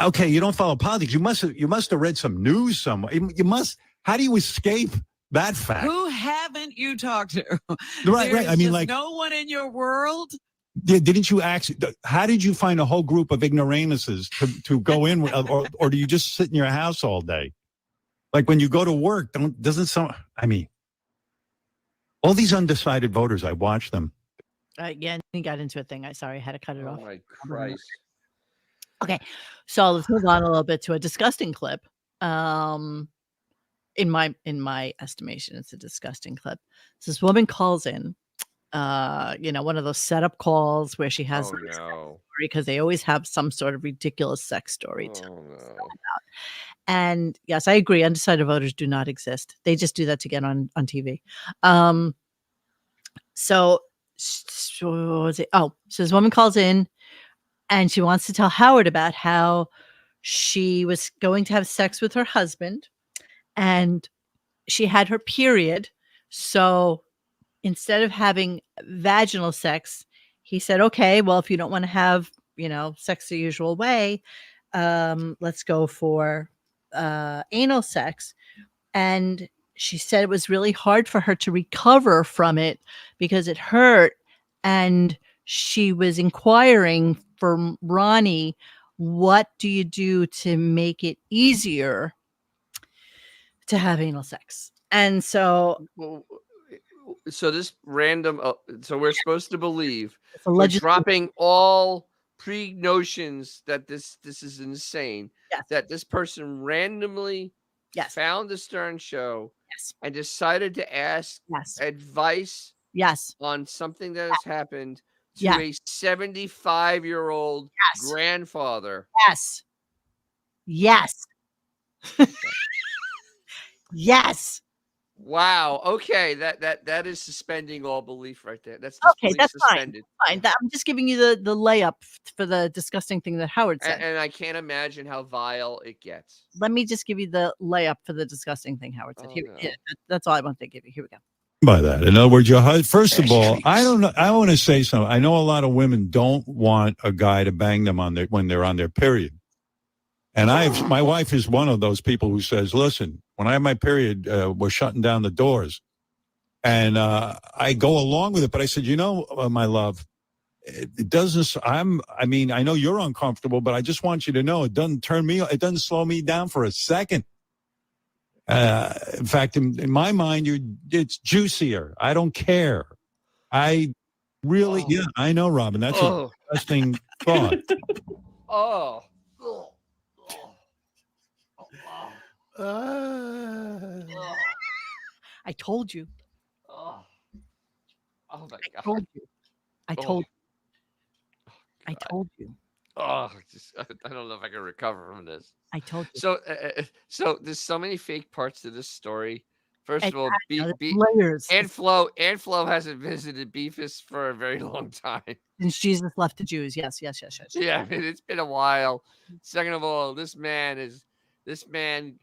Okay, you don't follow politics. You must have read some news somewhere. You must. How do you escape that fact? Who haven't you talked to? Right. I mean, like no one in your world. Didn't you how did you find a whole group of ignoramuses to go in with, or do you just sit in your house all day? Like when you go to work, all these undecided voters, I watch them. Yeah, he got into a thing. I had to cut it off. Oh my Christ. Okay, so let's move on a little bit to a disgusting clip. In my estimation, it's a disgusting clip. So this woman calls in, one of those setup calls where she has because they always have some sort of ridiculous sex story to tell about. And yes, I agree. Undecided voters do not exist. They just do that to get on TV. So this woman calls in and she wants to tell Howard about how she was going to have sex with her husband and she had her period. So instead of having vaginal sex, he said, okay, well, if you don't want to have, sex the usual way, let's go for anal sex. And she said it was really hard for her to recover from it because it hurt. And she was inquiring from Ronnie, what do you do to make it easier to have anal sex? And so So this random. So we're supposed to believe It's a we're legend. dropping all pre-notions that this is insane. Yes. That this person randomly Yes. found the Stern Show Yes. and decided to ask Yes. advice Yes. on something that has happened to Yes. a 75-year-old Yes. grandfather. Yes. Yes. Yes. Wow. Okay. That is suspending all belief right there. That's Okay, disbelief that's suspended. fine. I'm just giving you the layup for the disgusting thing that Howard said. And I can't imagine how vile it gets. Let me just give you the layup for the disgusting thing Howard said. Oh, Here, no. yeah, that's all I want to give you. Here we go. By that, in other words, first of all, I don't know. I want to say something. I know a lot of women don't want a guy to bang them when they're on their period. And my wife is one of those people who says, listen, when I have my period, we're shutting down the doors. And I go along with it. But I said, my love, it doesn't, I know you're uncomfortable, but I just want you to know it doesn't slow me down for a second. In fact, in my mind, it's juicier. I don't care. I really, yeah, I know, Robin. That's a disgusting thought. Oh. I told you. Oh my God. I told you. I told you. I told you. Oh, I don't know if I can recover from this. I told you. So there's so many fake parts to this story. First of all, layers. Aunt Flo hasn't visited Beefus for a very long time. Since Jesus left the Jews. Yes. Yeah, it's been a while. Second of all, this man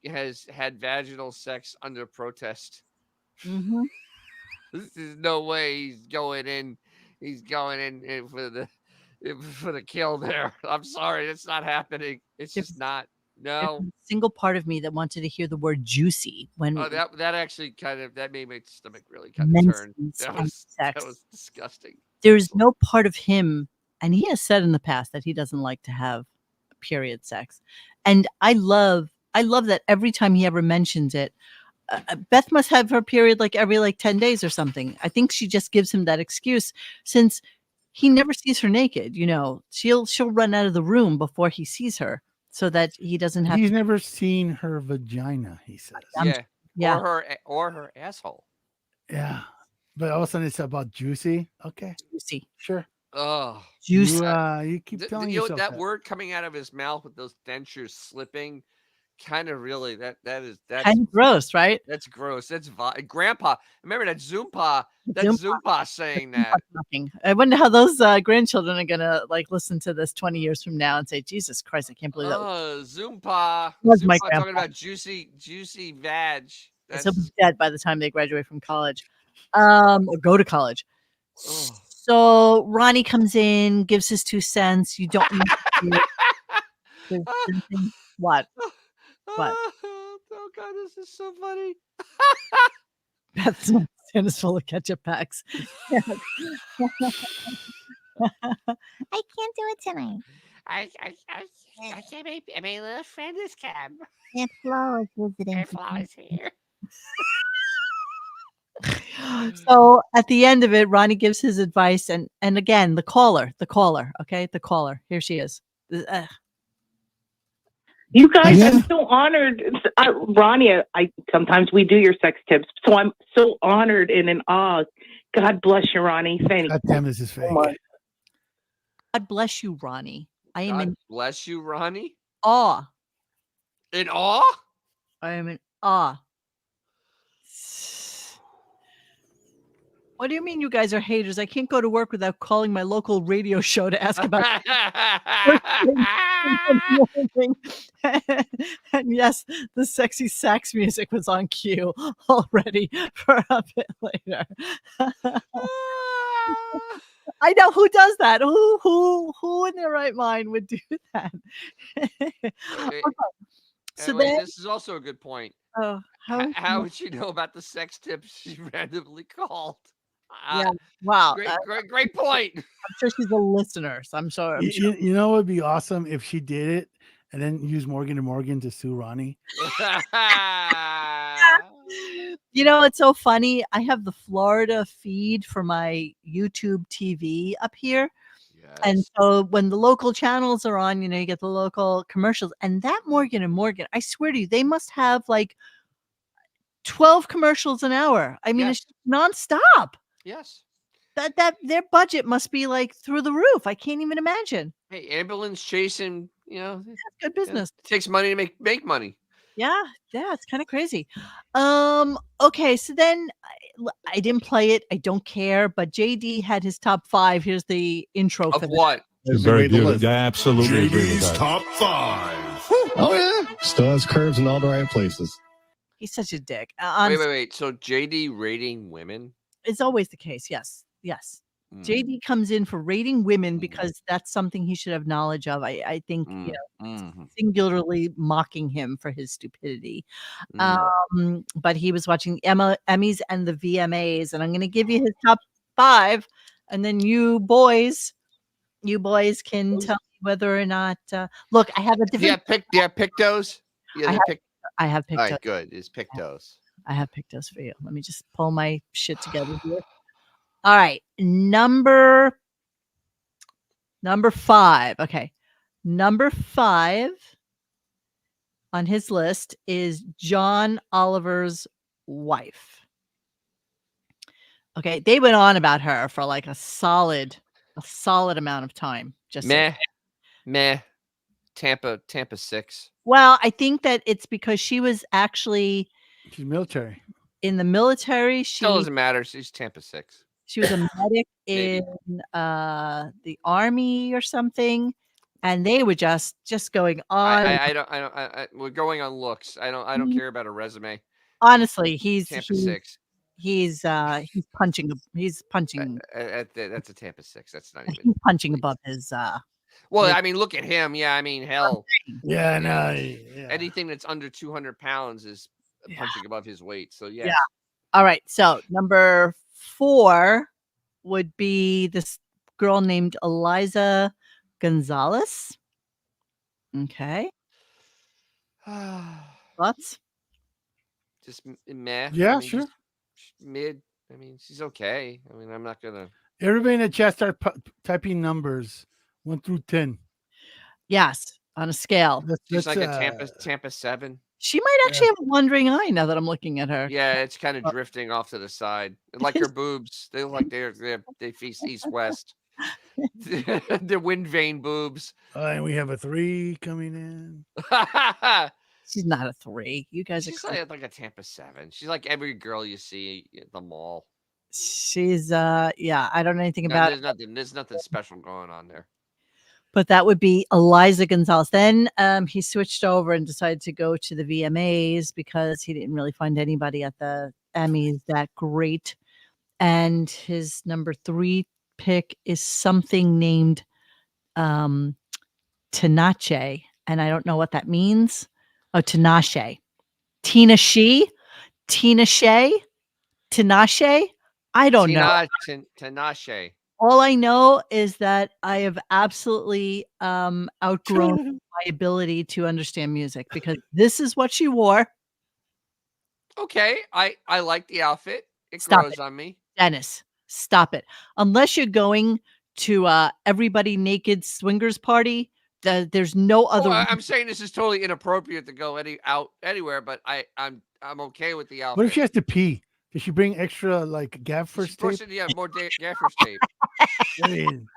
has had vaginal sex under protest. Mm-hmm. There's no way he's going in for the kill there. I'm sorry, it's not happening. It's just not. No. There's a single part of me that wanted to hear the word juicy when that actually that made my stomach really kind of turn. That was disgusting. There's no part of him, and he has said in the past that he doesn't like to have period sex. And I love that every time he ever mentions it, Beth must have her period every 10 days or something. I think she just gives him that excuse since he never sees her naked. She'll run out of the room before he sees her so that he doesn't have. He's never seen her vagina, he says. Yeah. Or her asshole. Yeah. But all of a sudden it's about juicy. Okay. Juicy. Sure. Oh. Juicy. You keep telling yourself that word coming out of his mouth with those dentures slipping. Kind of really that's kind of gross, right? That's gross. That's Grandpa. Remember that Zoompa? That's Zoompa saying that. I wonder how those grandchildren are gonna listen to this 20 years from now and say, "Jesus Christ, I can't believe that." Zoompa. Was my Zoompa talking about juicy vag. He'll be dead by the time they graduate from college, or go to college. Oh. So Ronnie comes in, gives his 2 cents. You don't. What? What? Oh God, this is so funny. Beth's stand is full of ketchup packs. I can't do it tonight. I can't. My little friend is come. Aunt Flo is visiting. Aunt Flo is here. So at the end of it, Ronnie gives his advice, and again, the caller. Okay, the caller. Here she is. You guys, I'm so honored. Ronnie, sometimes we do your sex tips, so I'm so honored and in awe. God bless you, Ronnie. Thank you. God damn, this is fake. God bless you, Ronnie. I am in bless you, Ronnie. awe. In awe? I am in awe. What do you mean you guys are haters? I can't go to work without calling my local radio show to ask about and yes, the sexy sax music was on cue already for a bit later. I know who does that. Who in their right mind would do that? Okay. So anyway, this is also a good point. Oh, how would you know about the sex tips she randomly called? Yeah. Wow. Great point. I'm sure she's a listener, so I'm sure. You know what would be awesome if she did it and then use Morgan & Morgan to sue Ronnie? You know, it's so funny. I have the Florida feed for my YouTube TV up here. And Yes. so when the local channels are on, you know, you get the local commercials. And that Morgan and Morgan, I swear to you, they must have like 12 commercials an hour. I mean, Yes. it's nonstop. Yes. That their budget must be like through the roof. I can't even imagine. Hey, ambulance chasing, you know, That's good business. it takes money to make money. Yeah, it's kind of crazy. Okay, so then I didn't play it. I don't care. But JD had his top 5. Here's the intro Of for that. what? Very beautiful. I absolutely agree with that. Top 5. Oh yeah, still has curves in all the right places. He's such a dick. Wait. So JD rating women? It's always the case. Yes. JD comes in for rating women because that's something he should have knowledge of. I think you know, singularly mocking him for his stupidity. But he was watching Emmys and the VMAs, and I'm going to give you his top 5, and then you boys can tell me whether or not. Look, I have a different. Do you have Pictos? Yeah, I have Pictos. All right, good. It's Pictos. I have Pictos for you. Let me just pull my shit together here. All right, number 5. Okay, number 5 on his list is John Oliver's wife. Okay, they went on about her for like a solid amount of time. Just meh. Tampa 6. Well, I think that it's because she was actually she's military. In the military, Still doesn't matter. She's Tampa 6. She was a medic in the army or something, and they were just going on. We're going on looks. I don't care about a resume. Honestly, he's Tampa 6. He's punching. He's punching. That's a Tampa 6. That's not even. He's punching above his. Well, I mean, look at him. Yeah, I mean, hell. Yeah, no. Yeah. Anything that's under 200 pounds is punching above his weight. So yeah. All right. So number 4 would be this girl named Eliza Gonzalez. Okay. Thoughts? Just meh. Yeah, I mean, sure. Mid. I mean, she's okay. I mean, I'm not gonna. Everybody in the chat start typing numbers 1 through 10. Yes, on a scale. She's like a Tampa 7. She might actually have a wandering eye now that I'm looking at her. Yeah, it's kind of drifting off to the side, like her boobs. They look like they face east-west. The wind vane boobs. And we have a 3 coming in. She's not a 3. You guys She's are like a Tampa 7. She's like every girl you see at the mall. She's I don't know anything about there's nothing special going on there. But that would be Eliza Gonzalez. Then he switched over and decided to go to the VMAs because he didn't really find anybody at the Emmys that great. And his number 3 pick is something named Tanache. And I don't know what that means. Oh, Tanache. Tina Shea? Tanache? I don't know. Tanache. All I know is that I have absolutely outgrown my ability to understand music because this is what she wore. Okay, I like the outfit. It Stop grows it. on me. Dennis, stop it. Unless you're going to everybody naked swingers party, there's no other. Well, I'm saying this is totally inappropriate to go anywhere, but I'm okay with the outfit. What if she has to pee? Does she bring extra like gaffer's tape? Yeah, more gaffer's tape. I mean,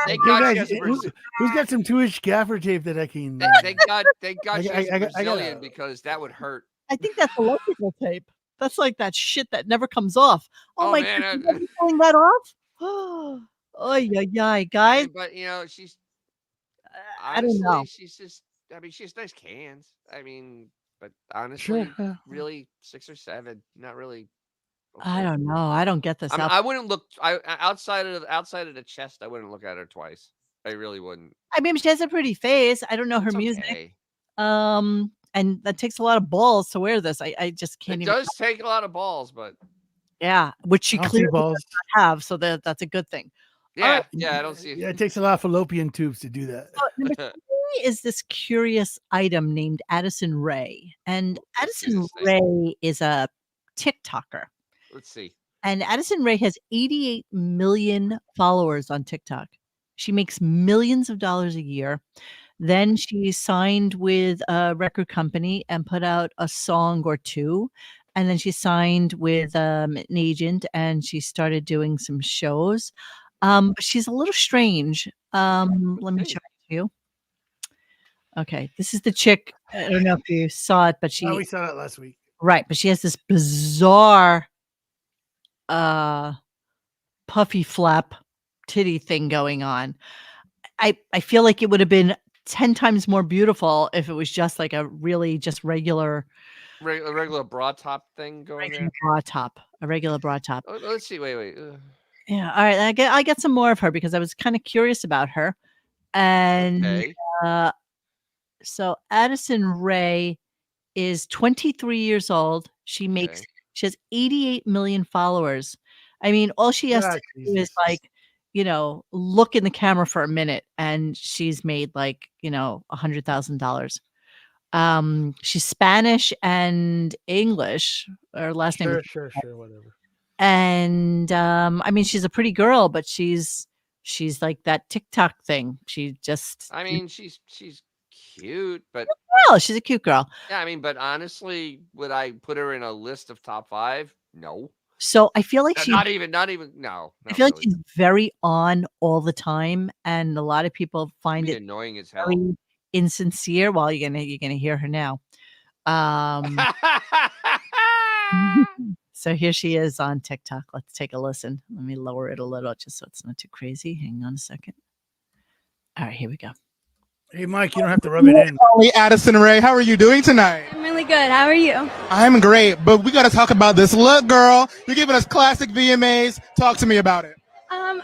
thank God she has who's got some 2-inch gaffer tape that I can? Thank God she has Brazilian because that would hurt. I think that's electrical tape. That's like that shit that never comes off. Oh my God, you pulling that off? Oh yeah, guys. But you know, she's. I don't know. She's just. I mean, she has nice cans. I mean, but honestly, really 6 or 7. Not really. Okay. I don't know. I don't get this. I wouldn't look. Outside of the chest, I wouldn't look at her twice. I really wouldn't. I mean, she has a pretty face. I don't know her music. Okay. And that takes a lot of balls to wear this. I just can't. It does take a lot of balls, but yeah, which she clearly does not have. So that's a good thing. Yeah, I don't see it. Yeah, it takes a lot of fallopian tubes to do that. Number 3 is this curious item named Addison Rae, and Addison Rae is a TikToker. Let's see. And Addison Rae has 88 million followers on TikTok. She makes millions of dollars a year. Then she signed with a record company and put out a song or two. And then she signed with an agent and she started doing some shows. But she's a little strange. Let me show it to you. Okay, this is the chick. I don't know if you saw it, but we saw that last week. Right, but she has this bizarre puffy flap titty thing going on. I feel like it would have been 10 times more beautiful if it was just like a really just regular bra top thing going there. A regular bra top. Oh, let's see. Wait. Yeah. All right. I get some more of her because I was kind of curious about her. And so Addison Rae is 23 years old. She has 88 million followers. I mean, all she has to do is like, look in the camera for a minute and she's made like, $100,000. She's Spanish and English. Her last name. Sure, whatever. And I mean, she's a pretty girl, but she's like that TikTok thing. She just. I mean, she's cute, but she's a cute girl. Yeah, I mean, but honestly, would I put her in a list of top 5? No. So I feel like not even. No. I feel like she's very on all the time, and a lot of people find it annoying as hell. Very insincere. Well, you're gonna hear her now. So here she is on TikTok. Let's take a listen. Let me lower it a little just so it's not too crazy. Hang on a second. All right, here we go. Hey, Mike, you don't have to rub it in. Addison Rae, how are you doing tonight? I'm really good. How are you? I'm great, but we got to talk about this look, girl. You're giving us classic VMAs. Talk to me about it.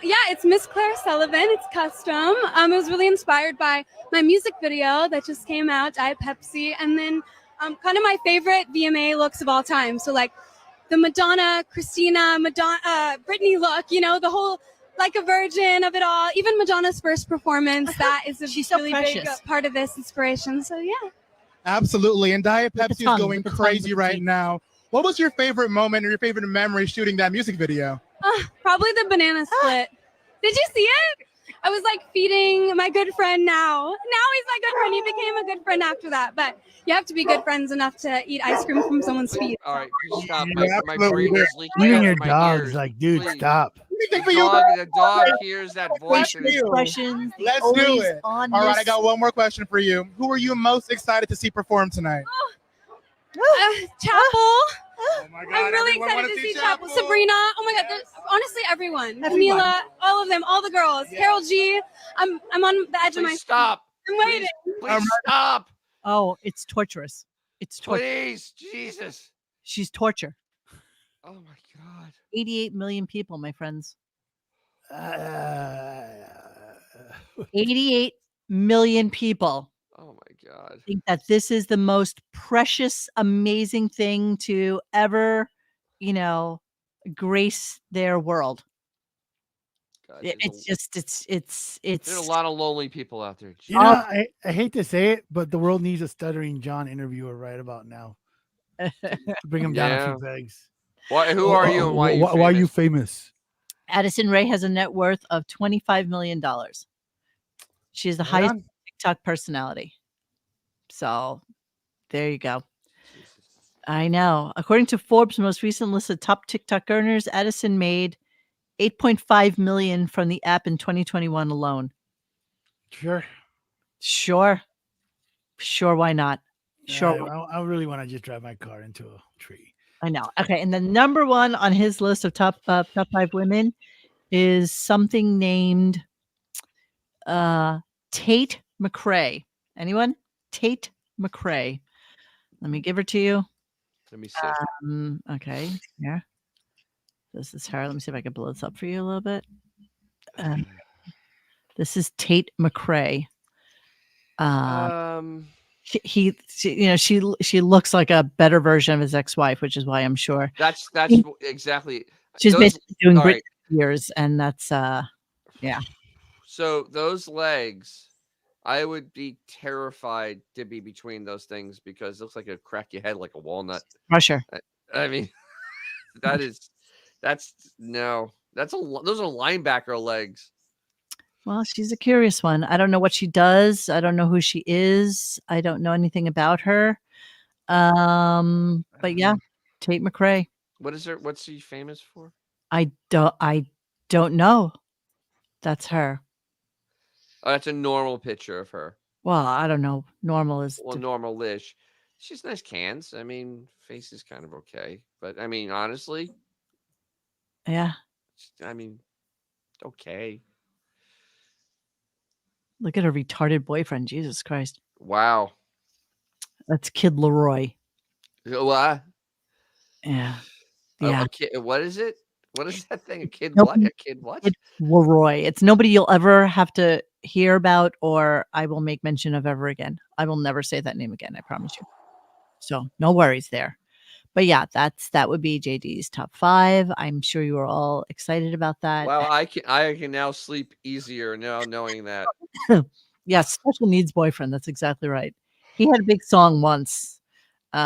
Yeah, it's Miss Claire Sullivan. It's custom. It was really inspired by my music video that just came out, Diet Pepsi, and then kind of my favorite VMA looks of all time. So like the Madonna, Christina, Britney look, the whole like a virgin of it all. Even Madonna's first performance, that is a really big part of this inspiration. So yeah. Absolutely. And Diet Pepsi is going crazy right now. What was your favorite moment or your favorite memory shooting that music video? Probably the banana split. Did you see it? I was like feeding my good friend now. Now he's my good friend. He became a good friend after that. But you have to be good friends enough to eat ice cream from someone's feet. All right, stop. Yeah, My brain is leaking you out and your of my dog's ears. like, dude, Please. stop. The dog hears that voice. Let's do Always it. on All right, this. I got one more question for you. Who are you most excited to see perform tonight? Chapel. Oh my God, I'm really excited to see Chapel. Sabrina. Oh my God. Honestly, everyone. Mila, all of them, all the girls. Yeah. Carol G. I'm on the edge of my stop. I'm waiting. Please stop. Oh, it's torturous. It's torture. Please, Jesus. She's torture. Oh my God. 88 million people, my friends. 88 million people. Oh my God. Think that this is the most precious, amazing thing to ever, grace their world. God, It's there's a lot of lonely people out there. I hate to say it, but the world needs a stuttering John interviewer right about now. To bring him down a few pegs. Who are you and why are you famous? Addison Rae has a net worth of $25 million. She is the highest TikTok personality. So there you go. I know. According to Forbes' most recent list of top TikTok earners, Addison made $8.5 million from the app in 2021 alone. Sure. Why not? Sure. I really want to just drive my car into a tree. I know. Okay, and the number one on his list of top 5 women is something named Tate McRae. Anyone? Tate McRae. Let me give her to you. Let me see. Okay. Yeah. This is her. Let me see if I can blow this up for you a little bit. This is Tate McRae. She looks like a better version of his ex-wife, which is why I'm sure. That's exactly. She's basically doing Britney Spears, and that's yeah. So those legs, I would be terrified to be between those things because it looks like it crack your head like a walnut. Pressure. I mean, Those are linebacker legs. Well, she's a curious one. I don't know what she does. I don't know who she is. I don't know anything about her. But yeah, Tate McRae. What's she famous for? I don't know. That's her. Oh, that's a normal picture of her. Well, I don't know. Normal is normal-ish. She's nice cans. I mean, face is kind of okay, but I mean, honestly, yeah. I mean, okay. Look at her retarded boyfriend. Jesus Christ. Wow. That's Kid Leroy. What? Yeah. A kid, what is it? What is that thing? A kid what? A kid what? Kid Leroy. It's nobody you'll ever have to hear about or I will make mention of ever again. I will never say that name again. I promise you. So no worries there. But yeah, that would be JD's top 5. I'm sure you are all excited about that. Well, I can now sleep easier now knowing that. Yes, special needs boyfriend. That's exactly right. He had a big song once. If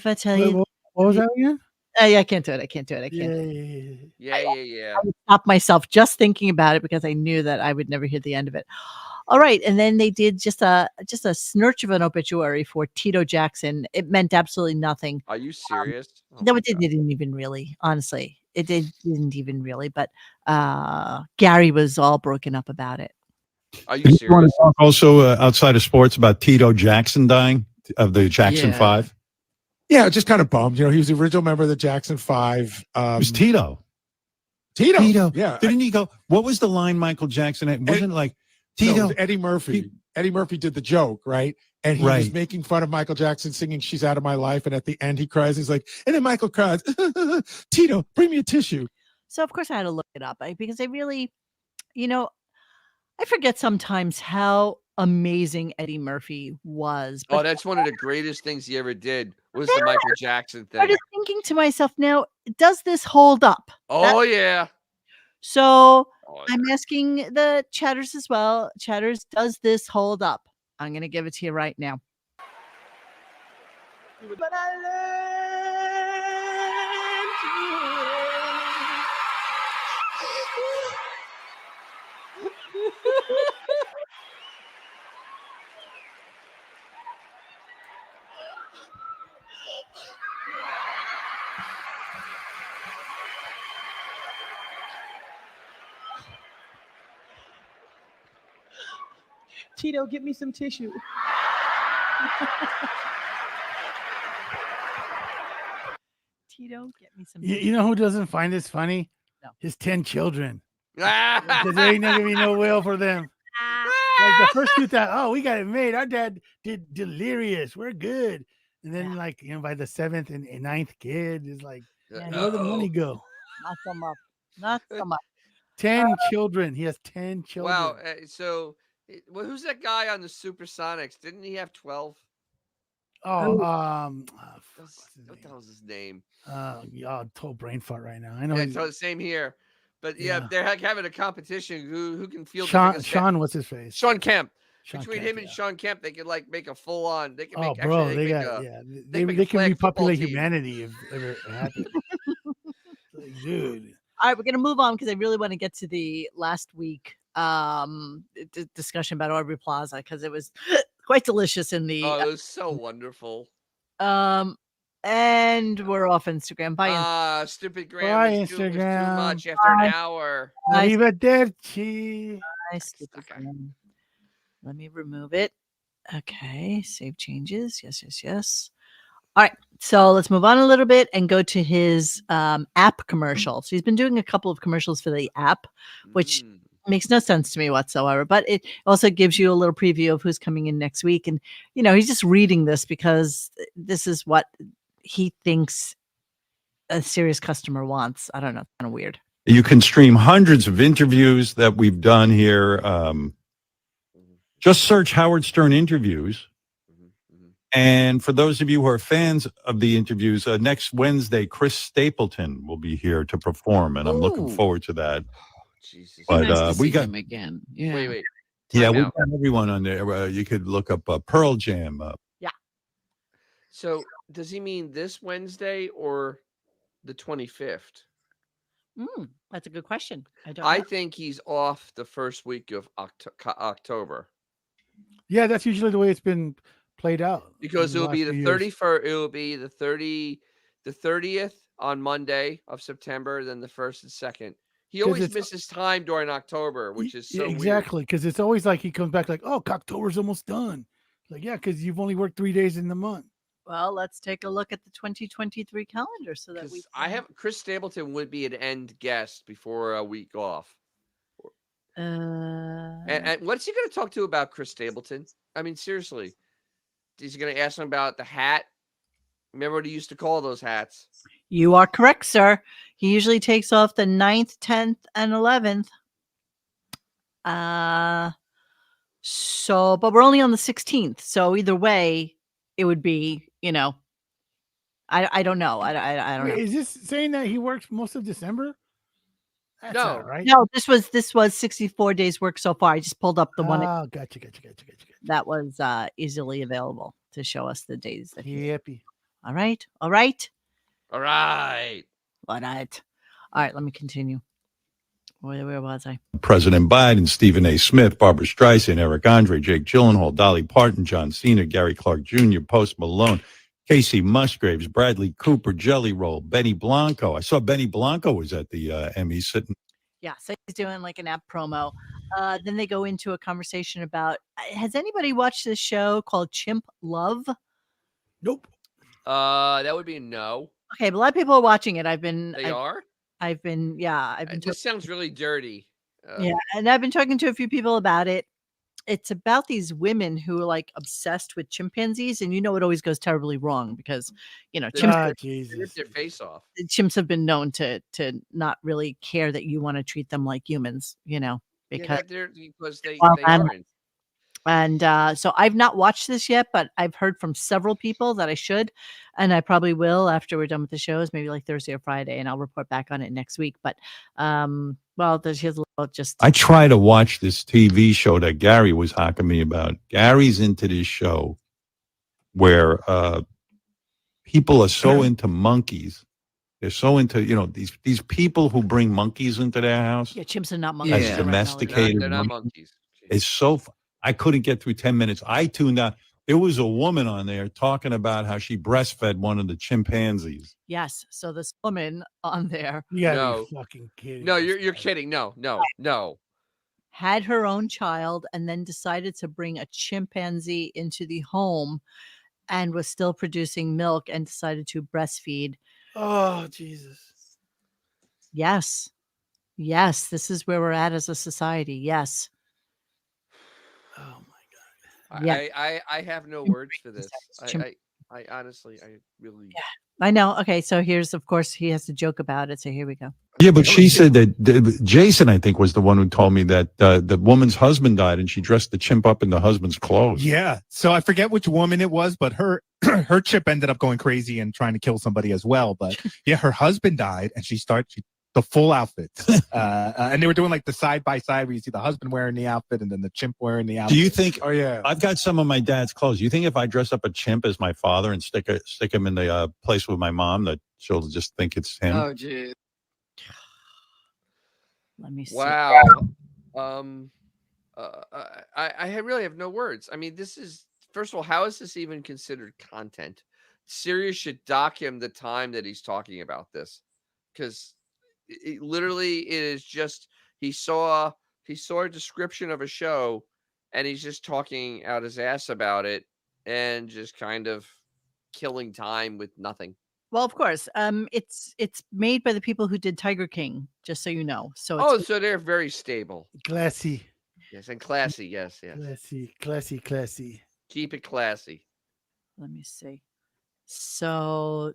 I tell you, what was that again? I can't do it. I can't do it. Yeah. I would stop myself just thinking about it because I knew that I would never hear the end of it. All right, and then they did just a snurch of an obituary for Tito Jackson. It meant absolutely nothing. Are you serious? No, it didn't even really. Honestly, it didn't even really. But Gary was all broken up about it. Are you serious? Want to talk also outside of sports about Tito Jackson dying of the Jackson 5? Yeah, just kind of bummed. He was the original member of the Jackson 5. It was Tito. Tito. Yeah. Didn't he go? What was the line Michael Jackson had? Wasn't it like Tito? No, it was Eddie Murphy. Eddie Murphy did the joke, right? And he was making fun of Michael Jackson singing "She's Out of My Life," and at the end he cries. He's like, and then Michael cries, "Tito, bring me a tissue." So of course I had to look it up because I really, I forget sometimes how amazing Eddie Murphy was. Oh, that's one of the greatest things he ever did was the Michael Jackson thing. I was thinking to myself, now, does this hold up? Oh, yeah. So I'm asking the chatters as well. Chatters, does this hold up? I'm going to give it to you right now. But I Tito, get me some tissue. Tito, get me some tissue. You know who doesn't find this funny? No. His 10 children. Because there ain't gonna be no will for them. Like the first 2,000, we got it made. Our dad did Delirious. We're good. And then by the 7th and 9th kid is like, where'd the money go? Not so much. Not so much. 10 children. He has 10 children. Wow. So, who's that guy on the Supersonics? Didn't he have 12? Oh, what the hell's his name? Total brain fart right now. I know. Yeah, it's the same here. But they're having a competition. Who can field Sean, what's his face? Sean Kemp. Sean Between Kemp, him and Sean Kemp, they could make a full on. They can make. They can repopulate humanity if ever it happens. Dude. All right, we're gonna move on because I really want to get to the last week discussion about Aubrey Plaza because it was quite delicious in the. Oh, it was so wonderful. And we're off Instagram. Bye. Stupid Graham. Bye, It's too Instagram. much after an hour. Arrivederci. Bye, stupid Graham. Let me remove it. Okay, save changes. Yes. All right, so let's move on a little bit and go to his app commercial. So he's been doing a couple of commercials for the app, which makes no sense to me whatsoever. But it also gives you a little preview of who's coming in next week. And, he's just reading this because this is what he thinks a serious customer wants. I don't know. It's kind of weird. You can stream hundreds of interviews that we've done here. Just search Howard Stern interviews. And for those of you who are fans of the interviews, next Wednesday, Chris Stapleton will be here to perform, and I'm looking forward to that. Jesus. But we got him again. Yeah. Wait. Yeah, we got everyone on there. You could look up Pearl Jam. So does he mean this Wednesday or the 25th? That's a good question. I don't I know. think he's off the first week of October. Yeah, that's usually the way it's been played out. Because in it will be last the few years. 31st. It will be the 30th on Monday of September, then the 1st and 2nd. He 'Cause always it's- misses time during October, which is so weird. Exactly, because it's always like he comes back like, "Oh, October's almost done." Like, yeah, because you've only worked 3 days in the month. Well, let's take a look at the 2023 calendar so that we. I have Chris Stapleton would be an end guest before a week off. And what's he going to talk to about Chris Stapleton? I mean, seriously, is he going to ask him about the hat? Remember what he used to call those hats? You are correct, sir. He usually takes off the 9th, 10th, and 11th. So, but we're only on the 16th. So either way, it would be, I don't know. I don't Wait, know. is this saying that he works most of December? That's No. all right. No, this was 64 days work so far. I just pulled up the one Oh, gotcha. that was easily available to show us the days that he. Yippee. All right. All right. All right. All right. All right. Let me continue. Where was I? President Biden, Stephen A. Smith, Barbara Streisand, Eric Andre, Jake Gyllenhaal, Dolly Parton, John Cena, Gary Clark Jr., Post Malone, Casey Musgraves, Bradley Cooper, Jelly Roll, Benny Blanco. I saw Benny Blanco was at the Emmys sitting. Yeah, so he's doing like an app promo. Then they go into a conversation about, has anybody watched this show called Chimp Love? Nope. That would be a no. Okay, but a lot of people are watching it. I've been It just sounds really dirty. Yeah, and I've been talking to a few people about it. It's about these women who are like obsessed with chimpanzees, and it always goes terribly wrong because chimps Rip their face off. chimps have been known to not really care that you want to treat them like humans, because because they wild animals. aren't. And so I've not watched this yet, but I've heard from several people that I should, and I probably will after we're done with the shows, maybe like Thursday or Friday, and I'll report back on it next week. But here's a little just. I try to watch this TV show that Gary was hawking me about. Gary's into this show where people are so into monkeys. They're so into, these people who bring monkeys into their house. Yeah, chimps are not monkeys. As domesticated. They're not monkeys. It's so I couldn't get through 10 minutes. I tuned out. There was a woman on there talking about how she breastfed one of the chimpanzees. Yes. So this woman on there. You gotta be fucking kidding. No, you're kidding. No. Had her own child and then decided to bring a chimpanzee into the home and was still producing milk and decided to breastfeed. Oh, Jesus. Yes. Yes. This is where we're at as a society. Yes. Oh my God. Yeah. I have no words for this. I honestly, I really. Yeah. I know. Okay. So here's, of course, he has to joke about it. So here we go. Yeah, but she said that Jason, I think, was the one who told me that the woman's husband died and she dressed the chimp up in the husband's clothes. Yeah. So I forget which woman it was, but her chip ended up going crazy and trying to kill somebody as well. But yeah, her husband died and she the full outfit. And they were doing like the side by side where you see the husband wearing the outfit and then the chimp wearing the outfit. Do you think? Oh yeah. I've got some of my dad's clothes. Do you think if I dress up a chimp as my father and stick him in the place with my mom, that she'll just think it's him? Oh, geez. Let me see. Wow. I really have no words. I mean, this is, first of all, how is this even considered content? Sirius should dock him the time that he's talking about this, because it is just he saw a description of a show and he's just talking out his ass about it and just kind of killing time with nothing. Well, of course. It's made by the people who did Tiger King, just so you know. So so they're very stable. Classy. Yes, and classy. Yes. Classy. Keep it classy. Let me see. So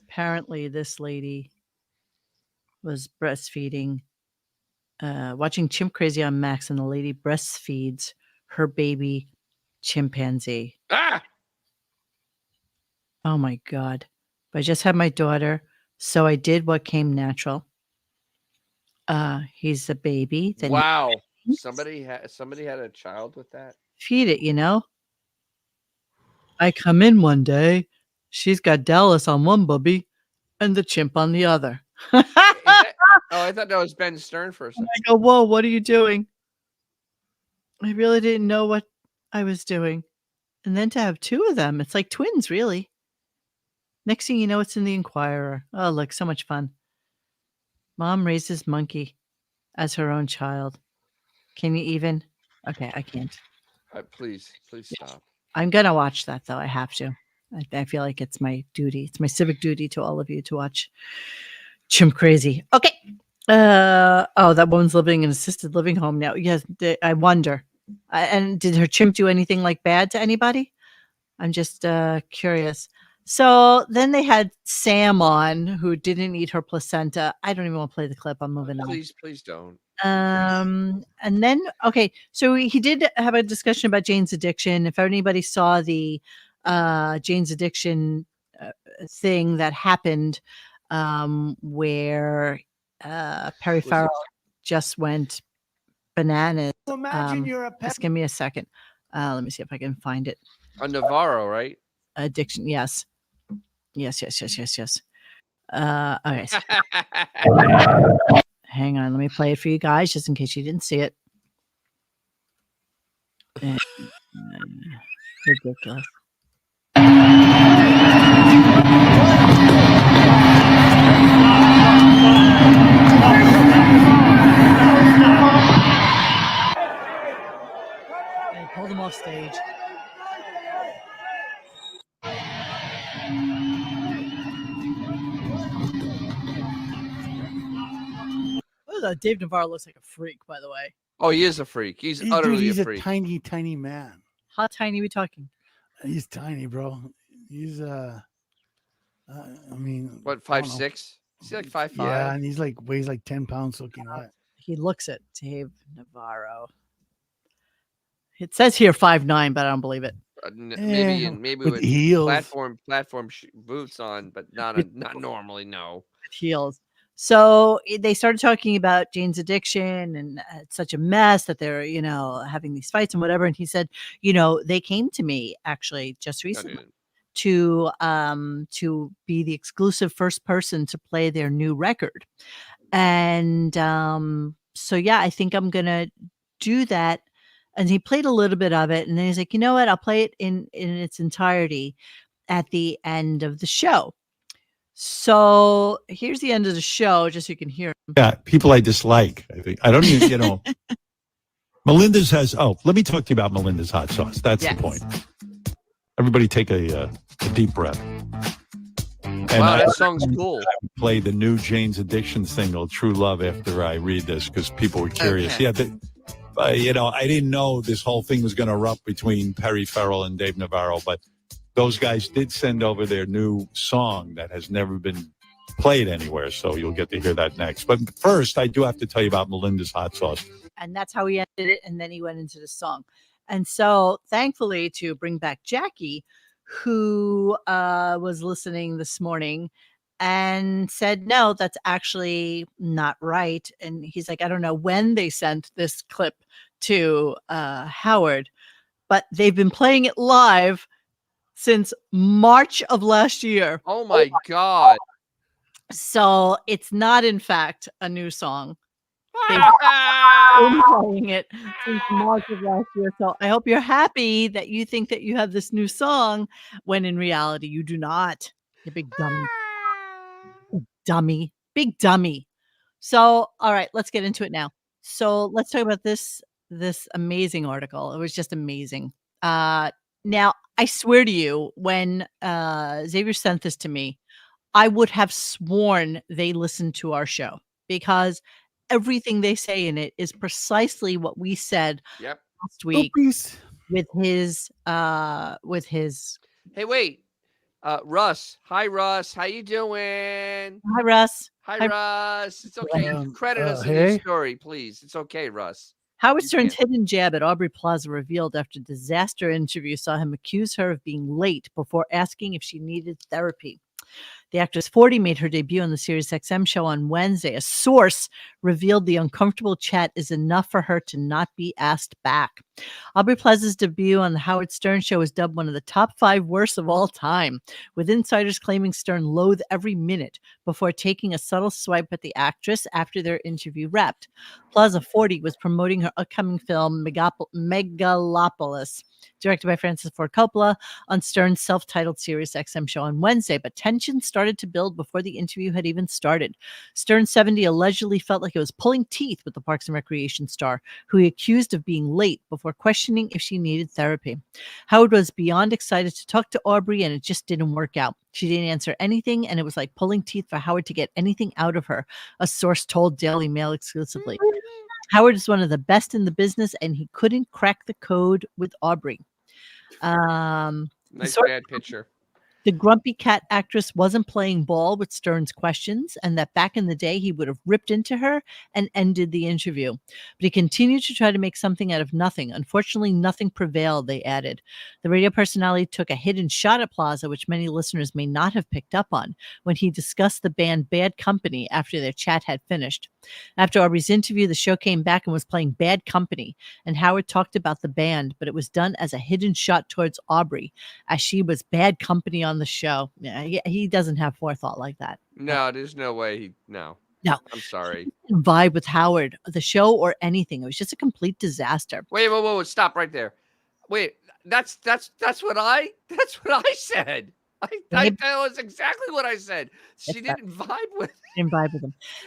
apparently this lady was breastfeeding, watching Chimp Crazy on Max, and the lady breastfeeds her baby chimpanzee. Ah! Oh my God. I just had my daughter, so I did what came natural. He's a baby. Then Wow. Somebody had a child with that. Feed it, I come in one day, she's got Dallas on one bubby and the chimp on the other. Oh, I thought that was Ben Stern for a second. I go, whoa, what are you doing? I really didn't know what I was doing. And then to have two of them, it's like twins, really. Next thing you know, it's in the Inquirer. Oh, look, so much fun. Mom raises Monkey as her own child. Can you even? Okay, I can't. Please stop. I'm going to watch that, though. I have to. I feel like it's my duty. It's my civic duty to all of you to watch Chimp Crazy. Okay. That woman's living in an assisted living home now. Yes, I wonder. And did her chimp do anything like bad to anybody? I'm just curious. So then they had Sam on, who didn't eat her placenta. I don't even want to play the clip. I'm moving on. Please don't. And then, okay, so he did have a discussion about Jane's Addiction. If anybody saw the Jane's Addiction thing that happened, where Perry Farrell just went bananas. Imagine you're a just give me a second. Let me see if I can find it. Navarro, right? Addiction, yes. Yes. Okay. Hang on, let me play it for you guys, just in case you didn't see it. Ridiculous. They pulled him off stage. Dave Navarro looks like a freak, by the way. Oh, he is a freak. He's utterly he's a freak. a tiny man. How tiny are we talking? He's tiny, bro. He's I mean, What, 5'6"? Is he like 5'5"? Yeah, and he's like weighs like 10 pounds soaking wet. He looks it, Dave Navarro. It says here 5'9", but I don't believe it. Maybe with heels, platform boots on, but not normally. No heels. So they started talking about Jane's Addiction, and it's such a mess that they're, having these fights and whatever. And he said, they came to me actually just recently to be the exclusive first person to play their new record. And so, yeah, I think I'm going to do that. And he played a little bit of it. And then he's like, you know what? I'll play it in its entirety at the end of the show. So here's the end of the show, just so you can hear him. Yeah, people I dislike. I think I don't even, Melinda's has. Oh, let me talk to you about Melinda's hot sauce. That's the point. Everybody take a deep breath. And wow, that song's cool. I play the new Jane's Addiction single, "True Love," after I read this because people were curious. Okay. Yeah, I didn't know this whole thing was going to erupt between Perry Farrell and Dave Navarro, but those guys did send over their new song that has never been played anywhere, so you'll get to hear that next. But first, I do have to tell you about Melinda's hot sauce. And that's how he ended it, and then he went into the song. And so, thankfully, to bring back Jackie, who was listening this morning and said, no, that's actually not right. And he's like, I don't know when they sent this clip to Howard, but they've been playing it live since March of last year. Oh my God. So it's not, in fact, a new song. They've been playing it since March of last year. So I hope you're happy that you think that you have this new song when in reality you do not. You big dummy. Big dummy. So, all right, let's get into it now. So let's talk about this amazing article. It was just amazing. Now, I swear to you, when Xavier sent this to me, I would have sworn they listened to our show because everything they say in it is precisely what we said last week with his Hey, wait. Russ. Hi, Russ. How you doing? Hi, Russ. Hi, Russ. It's okay. You can credit us in your story, please. It's okay, Russ. Howard Stern's hidden jab at Aubrey Plaza revealed after disaster interview saw him accuse her of being late before asking if she needed therapy. The actress 40 made her debut on the Sirius XM show on Wednesday. A source revealed the uncomfortable chat is enough for her to not be asked back. Aubrey Plaza's debut on the Howard Stern show was dubbed one of the top 5 worst of all time, with insiders claiming Stern loathed every minute before taking a subtle swipe at the actress after their interview wrapped. Plaza 40 was promoting her upcoming film Megalopolis, directed by Francis Ford Coppola, on Stern's self-titled Sirius XM show on Wednesday, but tension started to build before the interview had even started. Stern 70 allegedly felt like it was pulling teeth with the Parks and Recreation star, who he accused of being late before questioning if she needed therapy. Howard was beyond excited to talk to Aubrey, and it just didn't work out. She didn't answer anything, and it was like pulling teeth for Howard to get anything out of her, a source told Daily Mail exclusively. Howard is one of the best in the business, and he couldn't crack the code with Aubrey. Nice bad picture. The grumpy cat actress wasn't playing ball with Stern's questions, and that back in the day he would have ripped into her and ended the interview. But he continued to try to make something out of nothing. Unfortunately, nothing prevailed, they added. The radio personality took a hidden shot at Plaza, which many listeners may not have picked up on, when he discussed the band Bad Company after their chat had finished. After Aubrey's interview, the show came back and was playing Bad Company, and Howard talked about the band, but it was done as a hidden shot towards Aubrey, as she was bad company on the show. Yeah, he doesn't have forethought like that. No, there's no way. No. I'm sorry. Vibe with Howard, the show or anything. It was just a complete disaster. Wait, whoa, stop right there. Wait, that's what I said. That was exactly what I said. She didn't vibe with him.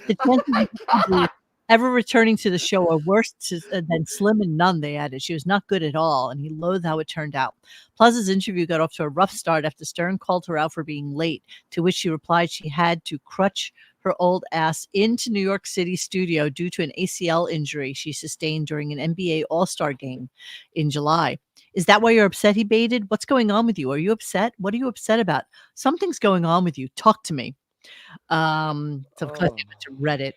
The chances of ever returning to the show are worse than slim and none, they added. She was not good at all, and he loathed how it turned out. Plaza's interview got off to a rough start after Stern called her out for being late, to which she replied she had to crutch her old ass into New York City studio due to an ACL injury she sustained during an NBA All-Star game in July. Is that why you're upset, he baited? What's going on with you? Are you upset? What are you upset about? Something's going on with you. Talk to me. So of course I went to Reddit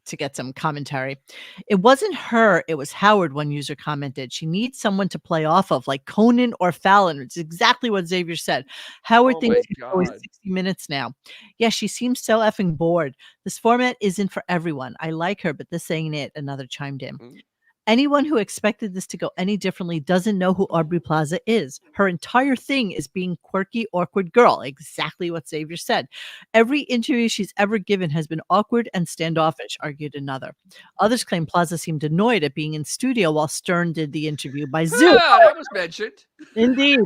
to get some commentary. It wasn't her, it was Howard, one user commented. She needs someone to play off of, like Conan or Fallon. It's exactly what Xavier said. Howard thinks she's always 60 minutes now. Yeah, she seems so effing bored. This format isn't for everyone. I like her, but this ain't it, another chimed in. Anyone who expected this to go any differently doesn't know who Aubrey Plaza is. Her entire thing is being quirky, awkward girl. Exactly what Xavier said. Every interview she's ever given has been awkward and standoffish, argued another. Others claim Plaza seemed annoyed at being in studio while Stern did the interview by Zoom. Yeah, that was mentioned. Indeed.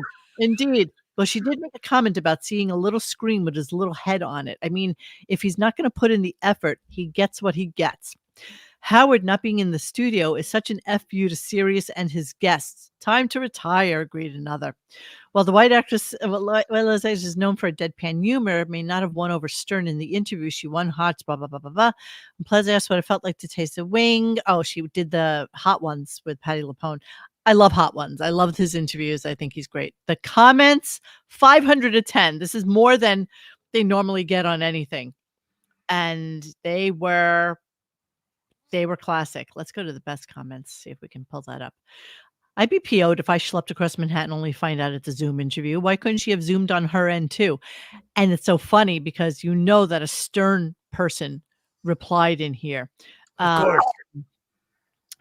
Well, she did make a comment about seeing a little screen with his little head on it. I mean, if he's not going to put in the effort, he gets what he gets. Howard not being in the studio is such an FU to Sirius and his guests. Time to retire, agreed another. While the white actress, is known for a deadpan humor, may not have won over Stern in the interview. She won Hots, blah, blah, blah, blah, blah. And Plaza asked what it felt like to taste a wing. Oh, she did the Hot Ones with Patti LuPone. I love Hot Ones. I loved his interviews. I think he's great. The comments, 510. This is more than they normally get on anything. And they were classic. Let's go to the best comments, see if we can pull that up. I'd be PO'd if I schlepped across Manhattan only to find out it's a Zoom interview. Why couldn't she have Zoomed on her end too? And it's so funny because you know that a Stern person replied in here. Of course.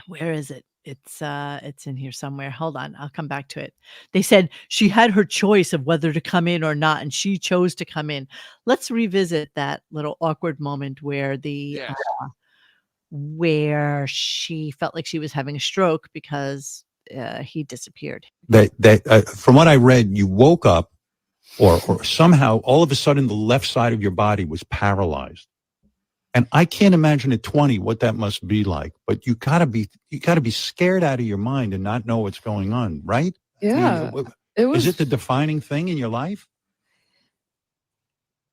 Where is it? It's in here somewhere. Hold on. I'll come back to it. They said she had her choice of whether to come in or not, and she chose to come in. Let's revisit that little awkward moment where where she felt like she was having a stroke because he disappeared. From what I read, you woke up or somehow all of a sudden the left side of your body was paralyzed. And I can't imagine at 20 what that must be like, but you gotta be scared out of your mind and not know what's going on, right? Yeah. Is it the defining thing in your life?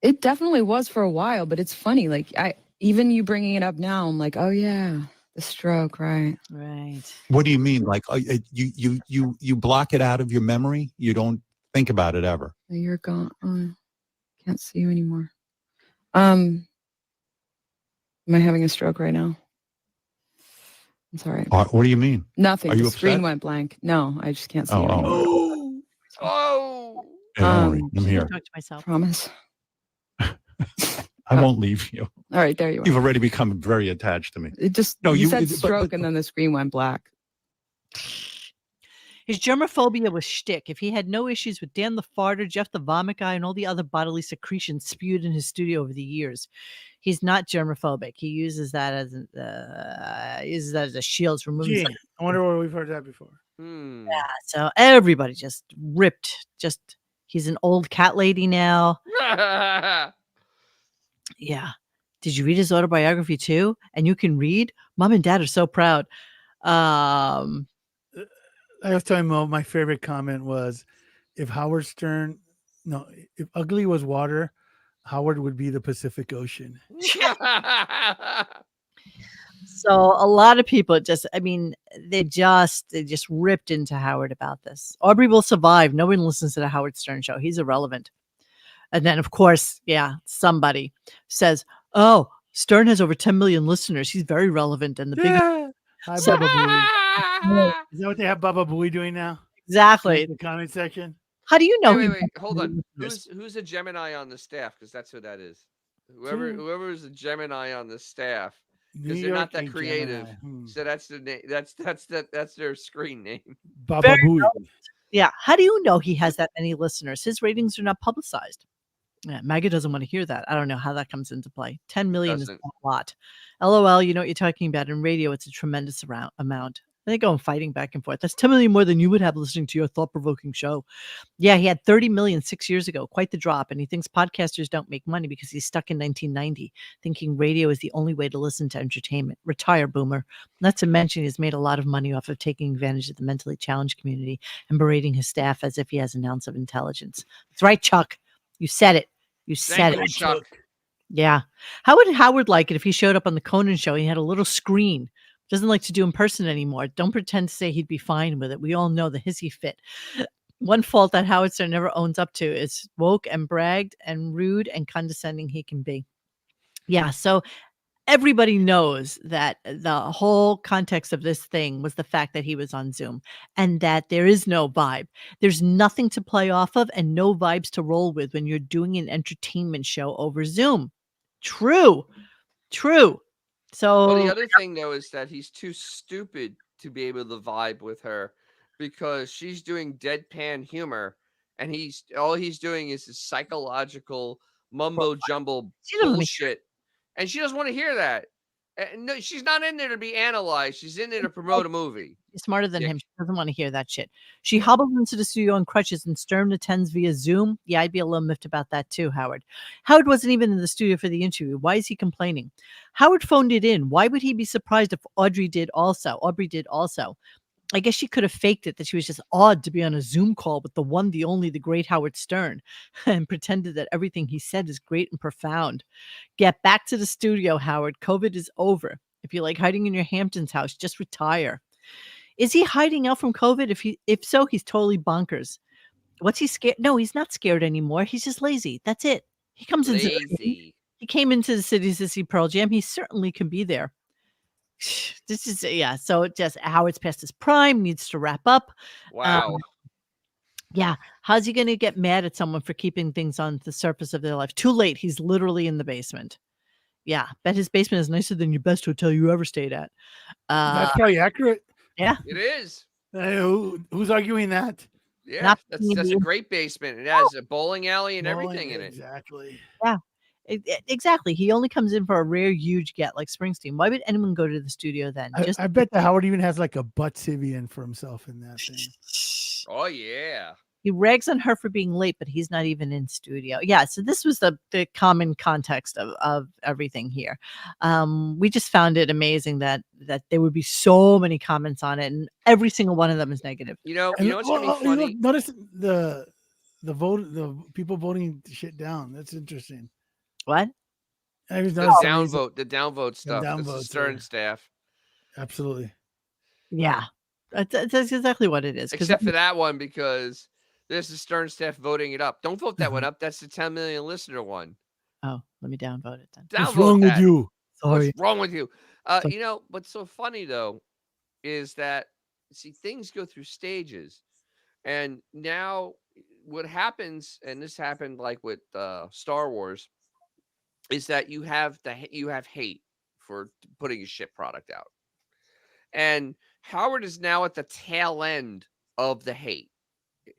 It definitely was for a while, but it's funny. Like even you bringing it up now, I'm like, oh yeah, the stroke, right? Right. What do you mean? Like you block it out of your memory? You don't think about it ever? You're gone. Oh, can't see you anymore. Am I having a stroke right now? I'm sorry. What do you mean? Nothing. Are you the screen upset? went blank. No, I just can't see you anymore. Oh. Okay, don't worry. I'm Just here. talk to myself. Promise. I won't leave you. All right, there you are. You've already become very attached to me. It just you said stroke, and then the screen went black. His germophobia was shtick. If he had no issues with Dan the Farter, Jeff the Vomit Guy, and all the other bodily secretions spewed in his studio over the years, he's not germophobic. He uses that as a shield for moving. Gee, I wonder where we've heard that before. Yeah, so everybody just ripped. He's an old cat lady now. Yeah. Did you read his autobiography too? And you can read. Mom and Dad are so proud. I was telling Mo, my favorite comment was, if ugly was water, Howard would be the Pacific Ocean. So a lot of people they just ripped into Howard about this. Aubrey will survive. No one listens to the Howard Stern show. He's irrelevant. And then, of course, somebody says, oh, Stern has over 10 million listeners. He's very relevant. And the big Hi, Baba Booey. Is that what they have Baba Booey doing now? Exactly. In the comment section. How do you know? Wait, hold on. Who's a Gemini on the staff? Because that's who that is. Whoever is a Gemini on the staff, because they're not that creative. So that's the name. That's their screen name. Baba Booey. Yeah. How do you know he has that many listeners? His ratings are not publicized. Yeah, MAGA doesn't want to hear that. I don't know how that comes into play. 10 million is a lot. LOL, you know what you're talking about. In radio, it's a tremendous amount. They go and fighting back and forth. That's 10 million more than you would have listening to your thought-provoking show. Yeah, he had 30 million 6 years ago. Quite the drop. And he thinks podcasters don't make money because he's stuck in 1990, thinking radio is the only way to listen to entertainment. Retire, boomer. Not to mention he's made a lot of money off of taking advantage of the mentally challenged community and berating his staff as if he has an ounce of intelligence. That's right, Chuck. You said it. You said it. Chuck. Yeah. How would Howard like it if he showed up on the Conan show and he had a little screen? Doesn't like to do in person anymore. Don't pretend to say he'd be fine with it. We all know the hissy fit. One fault that Howard Stern never owns up to is woke and bragged and rude and condescending he can be. Yeah. So everybody knows that the whole context of this thing was the fact that he was on Zoom and that there is no vibe. There's nothing to play off of and no vibes to roll with when you're doing an entertainment show over Zoom. True. So well, the other thing though is that he's too stupid to be able to vibe with her because she's doing deadpan humor and all he's doing is this psychological mumbo jumbo bullshit. And she doesn't want to hear that. No, she's not in there to be analyzed. She's in there to promote a movie. She's smarter than him. She doesn't want to hear that shit. She hobbles into the studio on crutches and Stern attends via Zoom. Yeah, I'd be a little miffed about that too, Howard. Howard wasn't even in the studio for the interview. Why is he complaining? Howard phoned it in. Why would he be surprised if Aubrey did also? I guess she could have faked it, that she was just awed to be on a Zoom call with the one, the only, the great Howard Stern, and pretended that everything he said is great and profound. Get back to the studio, Howard. COVID is over. If you like hiding in your Hamptons house, just retire. Is he hiding out from COVID? If so, he's totally bonkers. What's he scared? No, he's not scared anymore. He's just lazy. That's it. He comes in. He came into the cities to see Pearl Jam. He certainly can be there. This is so just Howard's past his prime, needs to wrap up. Wow. Yeah. How's he gonna get mad at someone for keeping things on the surface of their life? Too late. He's literally in the basement. Yeah. Bet his basement is nicer than your best hotel you ever stayed at. That's probably accurate. Yeah. It is. Who's arguing that? Yeah, that's a great basement. It has a bowling alley and everything in it. Exactly. Yeah. Exactly. He only comes in for a rare, huge get like Springsteen. Why would anyone go to the studio then? I bet that Howard even has like a butt Sivian for himself in that thing. Oh, yeah. He rags on her for being late, but he's not even in studio. Yeah, so this was the common context of everything here. We just found it amazing that there would be so many comments on it, and every single one of them is negative. You know what's gonna be funny? Notice the people voting shit down. That's interesting. What? The downvote stuff. Downvote, That's the Stern staff. Absolutely. Yeah, that's exactly what it is. Except for that one, because there's the Stern staff voting it up. Don't vote that one up. That's the 10 million listener one. Oh, let me downvote it then. What's wrong with you? Sorry. What's wrong with you? What's so funny though is that things go through stages, and now what happens, and this happened like with Star Wars, is that you have hate for putting a shit product out, and Howard is now at the tail end of the hate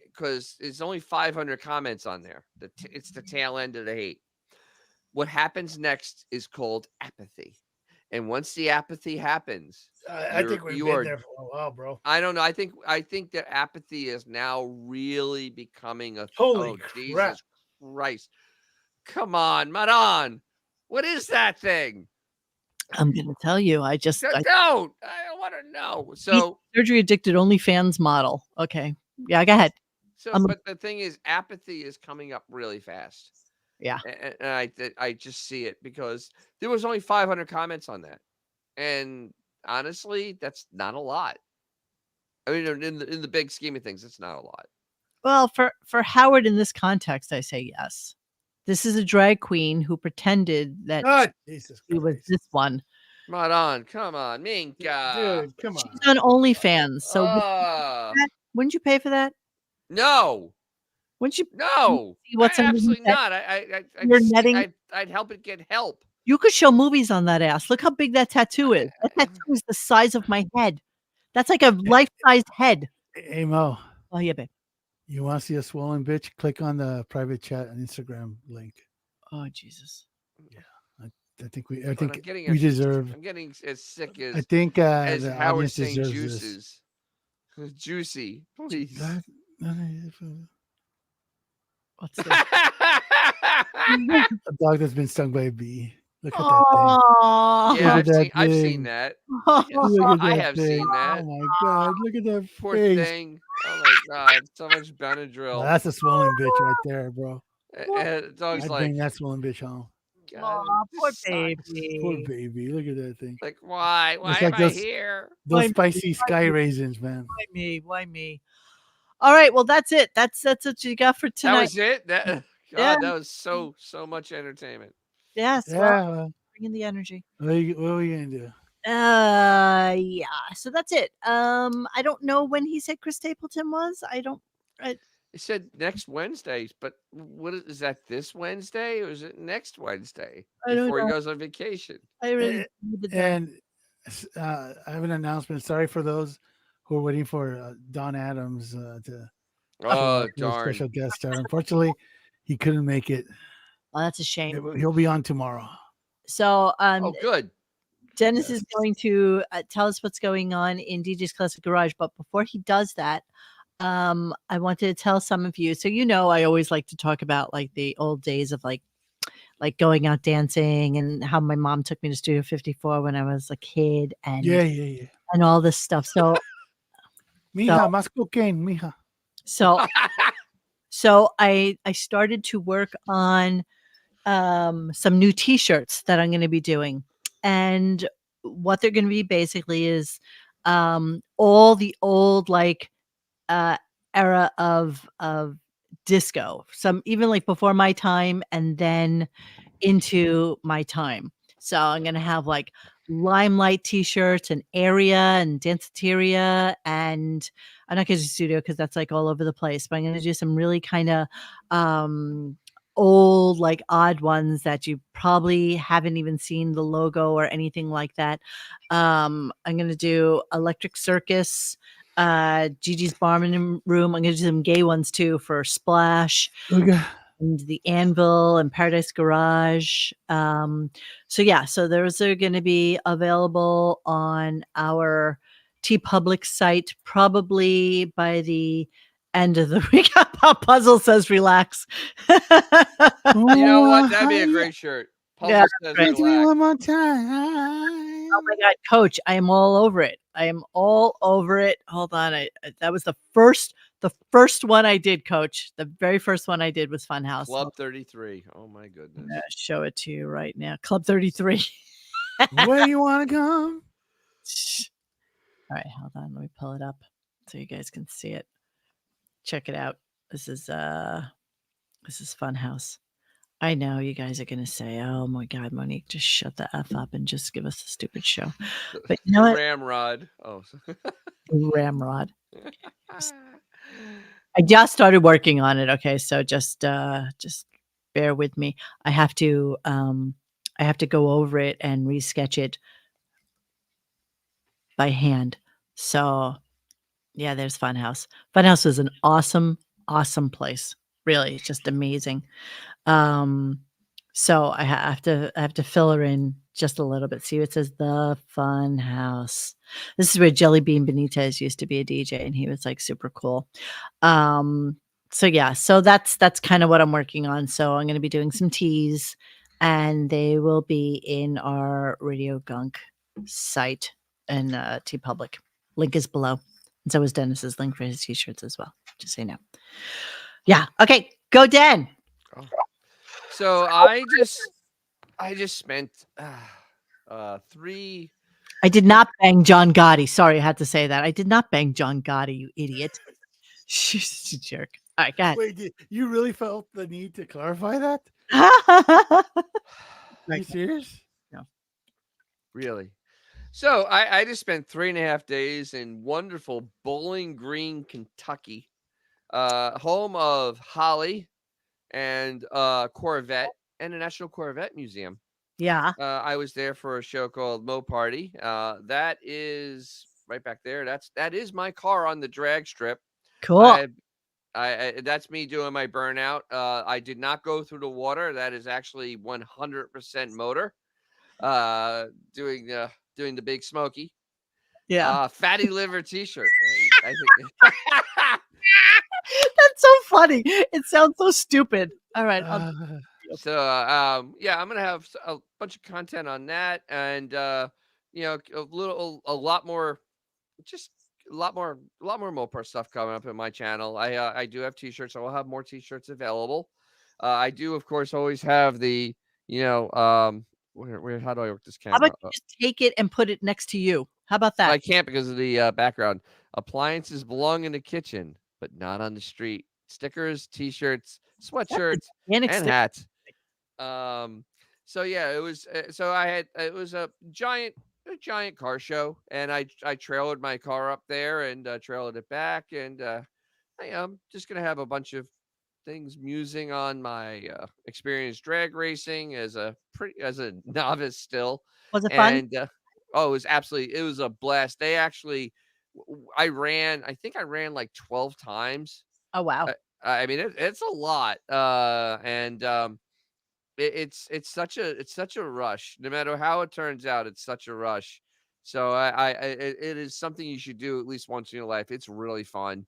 because it's only 500 comments on there. It's the tail end of the hate. What happens next is called apathy, and once the apathy happens, I think we've been there for a while, bro. I don't know. I think that apathy is now really becoming a Holy crap. Jesus Christ. Come on, Maran. What is that thing? I'm gonna tell you. I don't. I don't want to know. So surgery addicted OnlyFans model. Okay. Yeah, go ahead. So but the thing is, apathy is coming up really fast. Yeah. And I just see it because there was only 500 comments on that. And honestly, that's not a lot. I mean, in the big scheme of things, it's not a lot. Well, for Howard in this context, I say yes. This is a drag queen who pretended that Jesus he was this one. Maran, come on, Minka. Dude, come on. She's on OnlyFans. So wouldn't you pay for that? No. Wouldn't you? No. What's absolutely that? not. I'd help it get help. You could show movies on that ass. Look how big that tattoo is. That tattoo is the size of my head. That's like a life-sized head. Hey, Mo. Oh, yeah, babe. You want to see a swollen bitch? Click on the private chat and Instagram link. Oh, Jesus. Yeah. I think we I'm deserve. I'm getting as sick as I think as the Howard audience saying deserves juices. Juicy, please. What's this? A dog that's been stung by a bee. Look at that thing. Yeah, Look at I've thing. seen that. Look at I that have thing. seen that. Oh my God! Look at that Poor face. thing. Oh my God! So much Benadryl. Well, that's a swollen bitch right there, bro. And dog's I'd like, bring that swollen bitch home. God, poor this sucks. baby. Poor baby. Look at that thing. Like, why? Why It's am like I those- here? Those spicy sky raisins, man. Why me? Why me? All right. Well, that's it. That's what you got for tonight. That was it. That God, Yeah. that was so much entertainment. Yes. Yeah. Well, bring in the energy. What are you gonna do? Yeah. So that's it. I don't know when he said Chris Stapleton was. He said next Wednesday, but what is that? This Wednesday or is it next Wednesday I don't before he know. goes on vacation? I really needed that. And I have an announcement. Sorry for those who are waiting for Don Adams to Oh, be a darn. special guest star. Unfortunately, he couldn't make it. Oh, that's a shame. He'll be on tomorrow. So, Oh, good. Dennis is going to tell us what's going on in DJ's Classic Garage. But before he does that, I wanted to tell some of you. So, I always like to talk about like the old days of like going out dancing and how my mom took me to Studio 54 when I was a kid and Yeah. and all this stuff. So, Mija, más cocaine, mija. so I started to work on some new T-shirts that I'm going to be doing, and what they're going to be basically is all the old era of disco, some even like before my time and then into my time. So I'm going to have like Limelight T-shirts and Area and Danceteria, and I'm not going to do Studio because that's like all over the place, but I'm going to do some really kind of old, like odd ones that you probably haven't even seen the logo or anything like that. I'm going to do Electric Circus, Gigi's Barman Room. I'm going to do some gay ones too for Splash. Okay. And the Anvil and Paradise Garage. So those are going to be available on our TeePublic site probably by the end of the week. Puzzle says relax. You know what? That'd be a great shirt. Puzzle Yeah, says great. relax. One more time. Oh my God, Coach, I am all over it. I am all over it. Hold on. That was the first one I did, Coach. The very first one I did was Funhouse. Club 33. Oh my goodness. I'm gonna show it to you right now. Club 33. Where you want to come? All right, hold on. Let me pull it up so you guys can see it. Check it out. This is Funhouse. I know you guys are gonna say, "Oh my God, Monique, just shut the F up and just give us a stupid show." But you know what? Ramrod. Oh. Ramrod. I just started working on it. Okay, so just bear with me. I have to go over it and resketch it by hand. So yeah, there's Funhouse. Funhouse is an awesome place. Really, it's just amazing. So I have to fill her in just a little bit. See, it says the Fun House. This is where Jelly Bean Benitez used to be a DJ, and he was like super cool. So yeah, so that's kind of what I'm working on. So I'm going to be doing some teas, and they will be in our RadioGunk site and T Public. Link is below, and so is Dennis's link for his t-shirts as well. Just so you know. Yeah. Okay. Go, Dan. Oh. So I just spent 3. I did not bang John Gotti. Sorry, I had to say that. I did not bang John Gotti, you idiot. She's such a jerk. All right, go ahead. Wait, you really felt the need to clarify that? Are you serious? No. Really? So I just spent 3.5 days in wonderful Bowling Green, Kentucky, home of Holly and Corvette and the National Corvette Museum. Yeah. I was there for a show called Mo Party. That is right back there. That is my car on the drag strip. Cool. I that's me doing my burnout. I did not go through the water. That is actually 100% motor. Doing the Big Smoky. Yeah. Fatty liver t-shirt. I think That's so funny. It sounds so stupid. All right. So yeah, I'm gonna have a bunch of content on that, and a lot more Mopar stuff coming up in my channel. I do have t-shirts. I will have more t-shirts available. I do, of course, always have the where how do I work this How camera? about you just take it and put it next to you? How about that? I can't because of the background. Appliances belong in the kitchen, but not on the street. Stickers, t-shirts, sweatshirts, and hats. So yeah, it was. So it was a giant car show, and I trailered my car up there and trailered it back, and I'm just gonna have a bunch of things musing on my experience drag racing as a novice still. Was it fun? And it was a blast. They actually, I think I ran like 12 times. Oh wow. I mean, it's a lot. It's such a rush. No matter how it turns out, it's such a rush. So it is something you should do at least once in your life. It's really fun.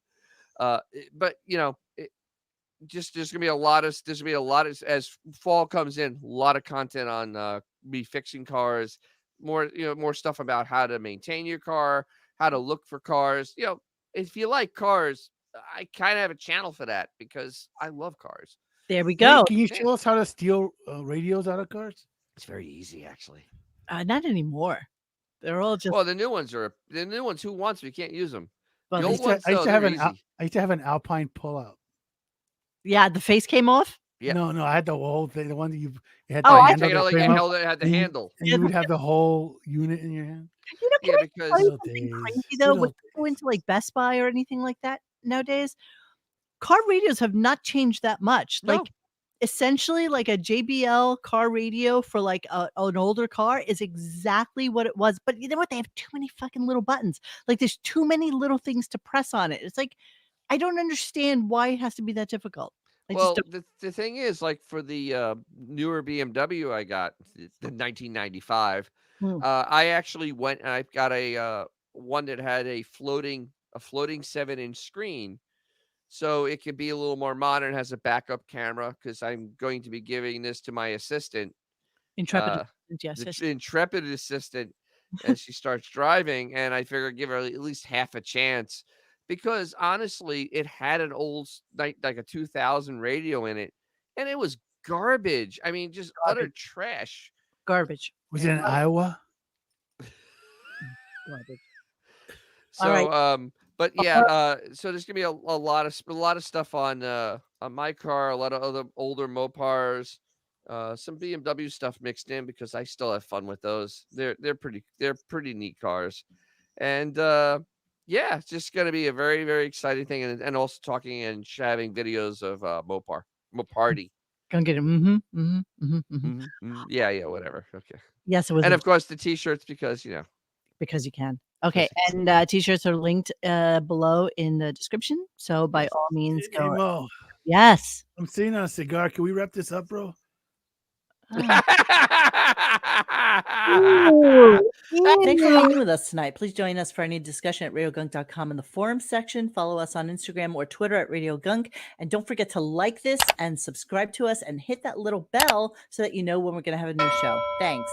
But there's gonna be a lot of as fall comes in, a lot of content on me fixing cars, more stuff about how to maintain your car, how to look for cars. If you like cars, I kind of have a channel for that because I love cars. There we go. Can you show us how to steal radios out of cars? It's very easy, actually. Not anymore. They're all just. Well, the new ones. Who wants them? You can't use them. Well, The I old used, ones, to, I used though, to have they're an easy. I used to have an Alpine pullout. Yeah, the face came off. Yeah. No, I had the whole thing. The one that you had. Oh, the I handle take it that out like came you up, held it, had the and you- handle. and you would have the whole unit in your hand. Yeah, because Tell you Good something days. crazy Good though, old when you go into like Best Buy or anything like that nowadays, car radios have not changed that much. No. Like essentially, like a JBL car radio for like an older car is exactly what it was. But you know what? They have too many fucking little buttons. Like there's too many little things to press on it. It's like I don't understand why it has to be that difficult. I just Well, don't. the thing is, like for the newer BMW I got, the 1995, Hmm. I actually went and I got a one that had a floating 7-inch screen, so it could be a little more modern. Has a backup camera because I'm going to be giving this to my assistant, Intrepid. the Yes. intrepid assistant, as she starts driving, and I figured give her at least half a chance. Because honestly, it had an old like a 2000 radio in it, and it was garbage. I mean, just utter trash. Garbage. Was it in Iowa? Garbage. So, right. but yeah, so there's gonna be a lot of stuff on my car, a lot of other older Mopars, some BMW stuff mixed in because I still have fun with those. They're pretty neat cars, and yeah, it's just going to be a very, very exciting thing, and also talking and having videos of Moparty. Gonna get it. Yeah, whatever. Okay. Yes, it was. And of course the T-shirts because because you can. Okay, and T-shirts are linked below in the description. So by all means, Hey, go. Mo, Yes. I'm seeing a cigar. Can we wrap this up, bro? Thanks for hanging with us tonight. Please join us for any discussion at RadioGunk.com in the forum section. Follow us on Instagram or Twitter at RadioGunk. And don't forget to like this and subscribe to us and hit that little bell so that you know when we're going to have a new show. Thanks.